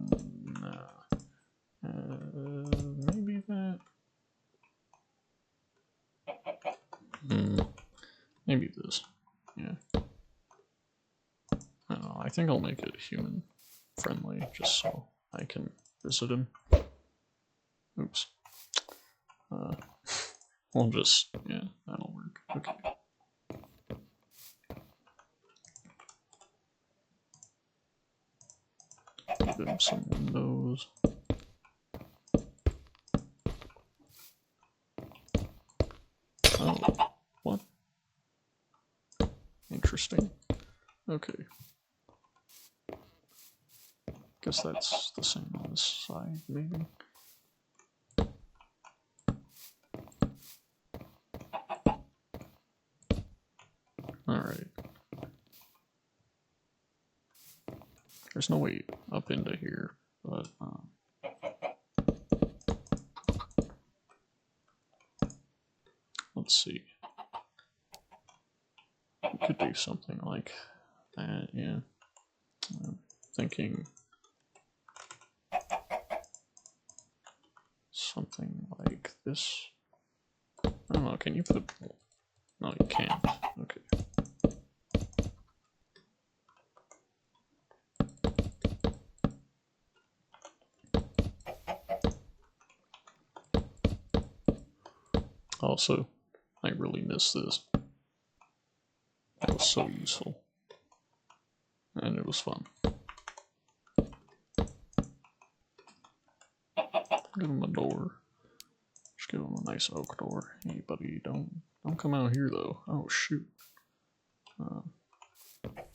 Maybe that. Maybe this. Yeah. I don't know. I think I'll make it human friendly just so I can visit him. Oops. We'll just, yeah, that'll work. Okay. Give him some windows. Oh, what? Interesting. Okay. Guess that's the same on this side, maybe. Alright. There's no way up into here, but let's see. We could do something like that, yeah. I'm thinking something like this. I don't know, can you put... No, you can't. Okay. Also, I really miss this. That was so useful. And it was fun. Give him a door. Just give him a nice oak door. Hey buddy, don't come out here though. Oh shoot.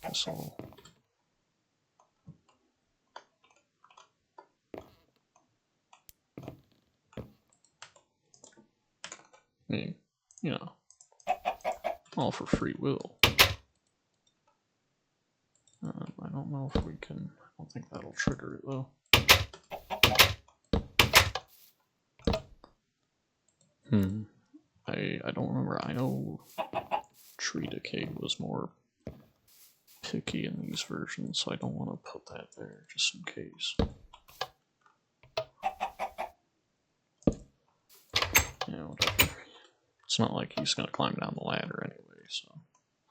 Guess I'll... I mean, you know, all for free will. I don't know if we can... I don't think that'll trigger it though. I don't remember. I know Tree Decay was more picky in these versions, so I don't want to put that there just in case. Yeah, whatever. It's not like he's gonna climb down the ladder anyway, so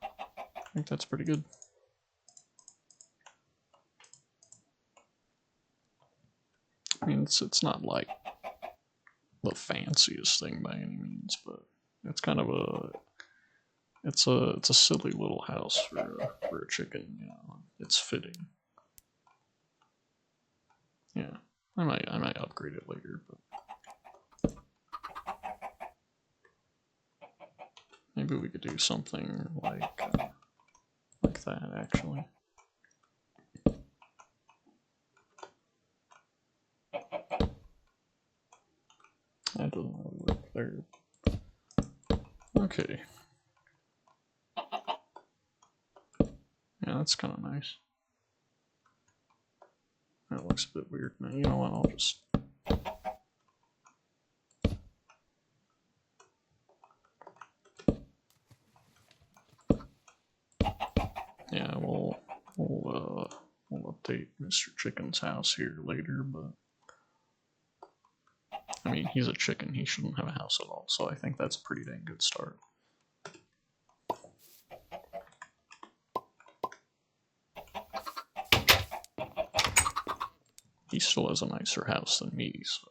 I think that's pretty good. I mean, it's not like the fanciest thing by any means, but it's kind of a it's a silly little house for a chicken, you know. It's fitting. Yeah, I might upgrade it later, but maybe we could do something like that actually. That doesn't really work there. Okay. Yeah, that's kind of nice. That looks a bit weird. Now, you know what, I'll just... Yeah, we'll update Mr. Chicken's house here later, but... I mean, he's a chicken, he shouldn't have a house at all, so I think that's a pretty dang good start. He still has a nicer house than me, so...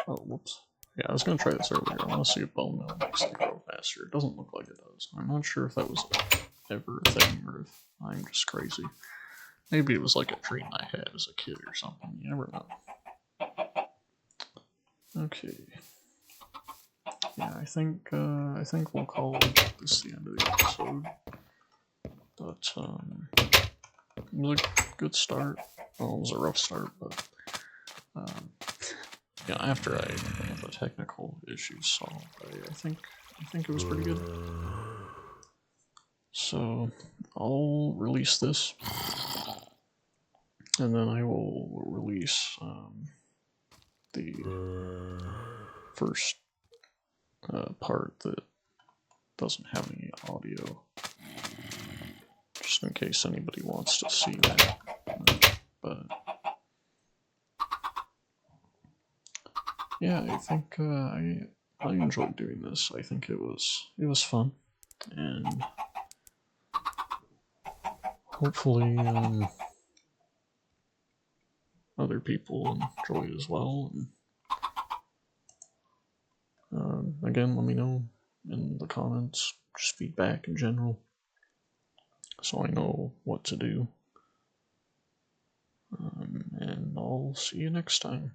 Oh, whoops. Yeah, I was gonna try this earlier. I want to see if bone meal makes it grow faster. It doesn't look like it does. I'm not sure if that was ever a thing or if I'm just crazy. Maybe it was like a dream I had as a kid or something. You never know. Okay. Yeah, I think we'll call this the end of the episode. But it was a good start. Well, it was a rough start, but yeah, after I got the technical issues solved, I think it was pretty good. So I'll release this, and then I will release the first part that doesn't have any audio, just in case anybody wants to see that. But yeah, I think I enjoyed doing this. I think it was fun, and hopefully other people enjoy it as well. And, again, let me know in the comments, just feedback in general, so I know what to do. And I'll see you next time.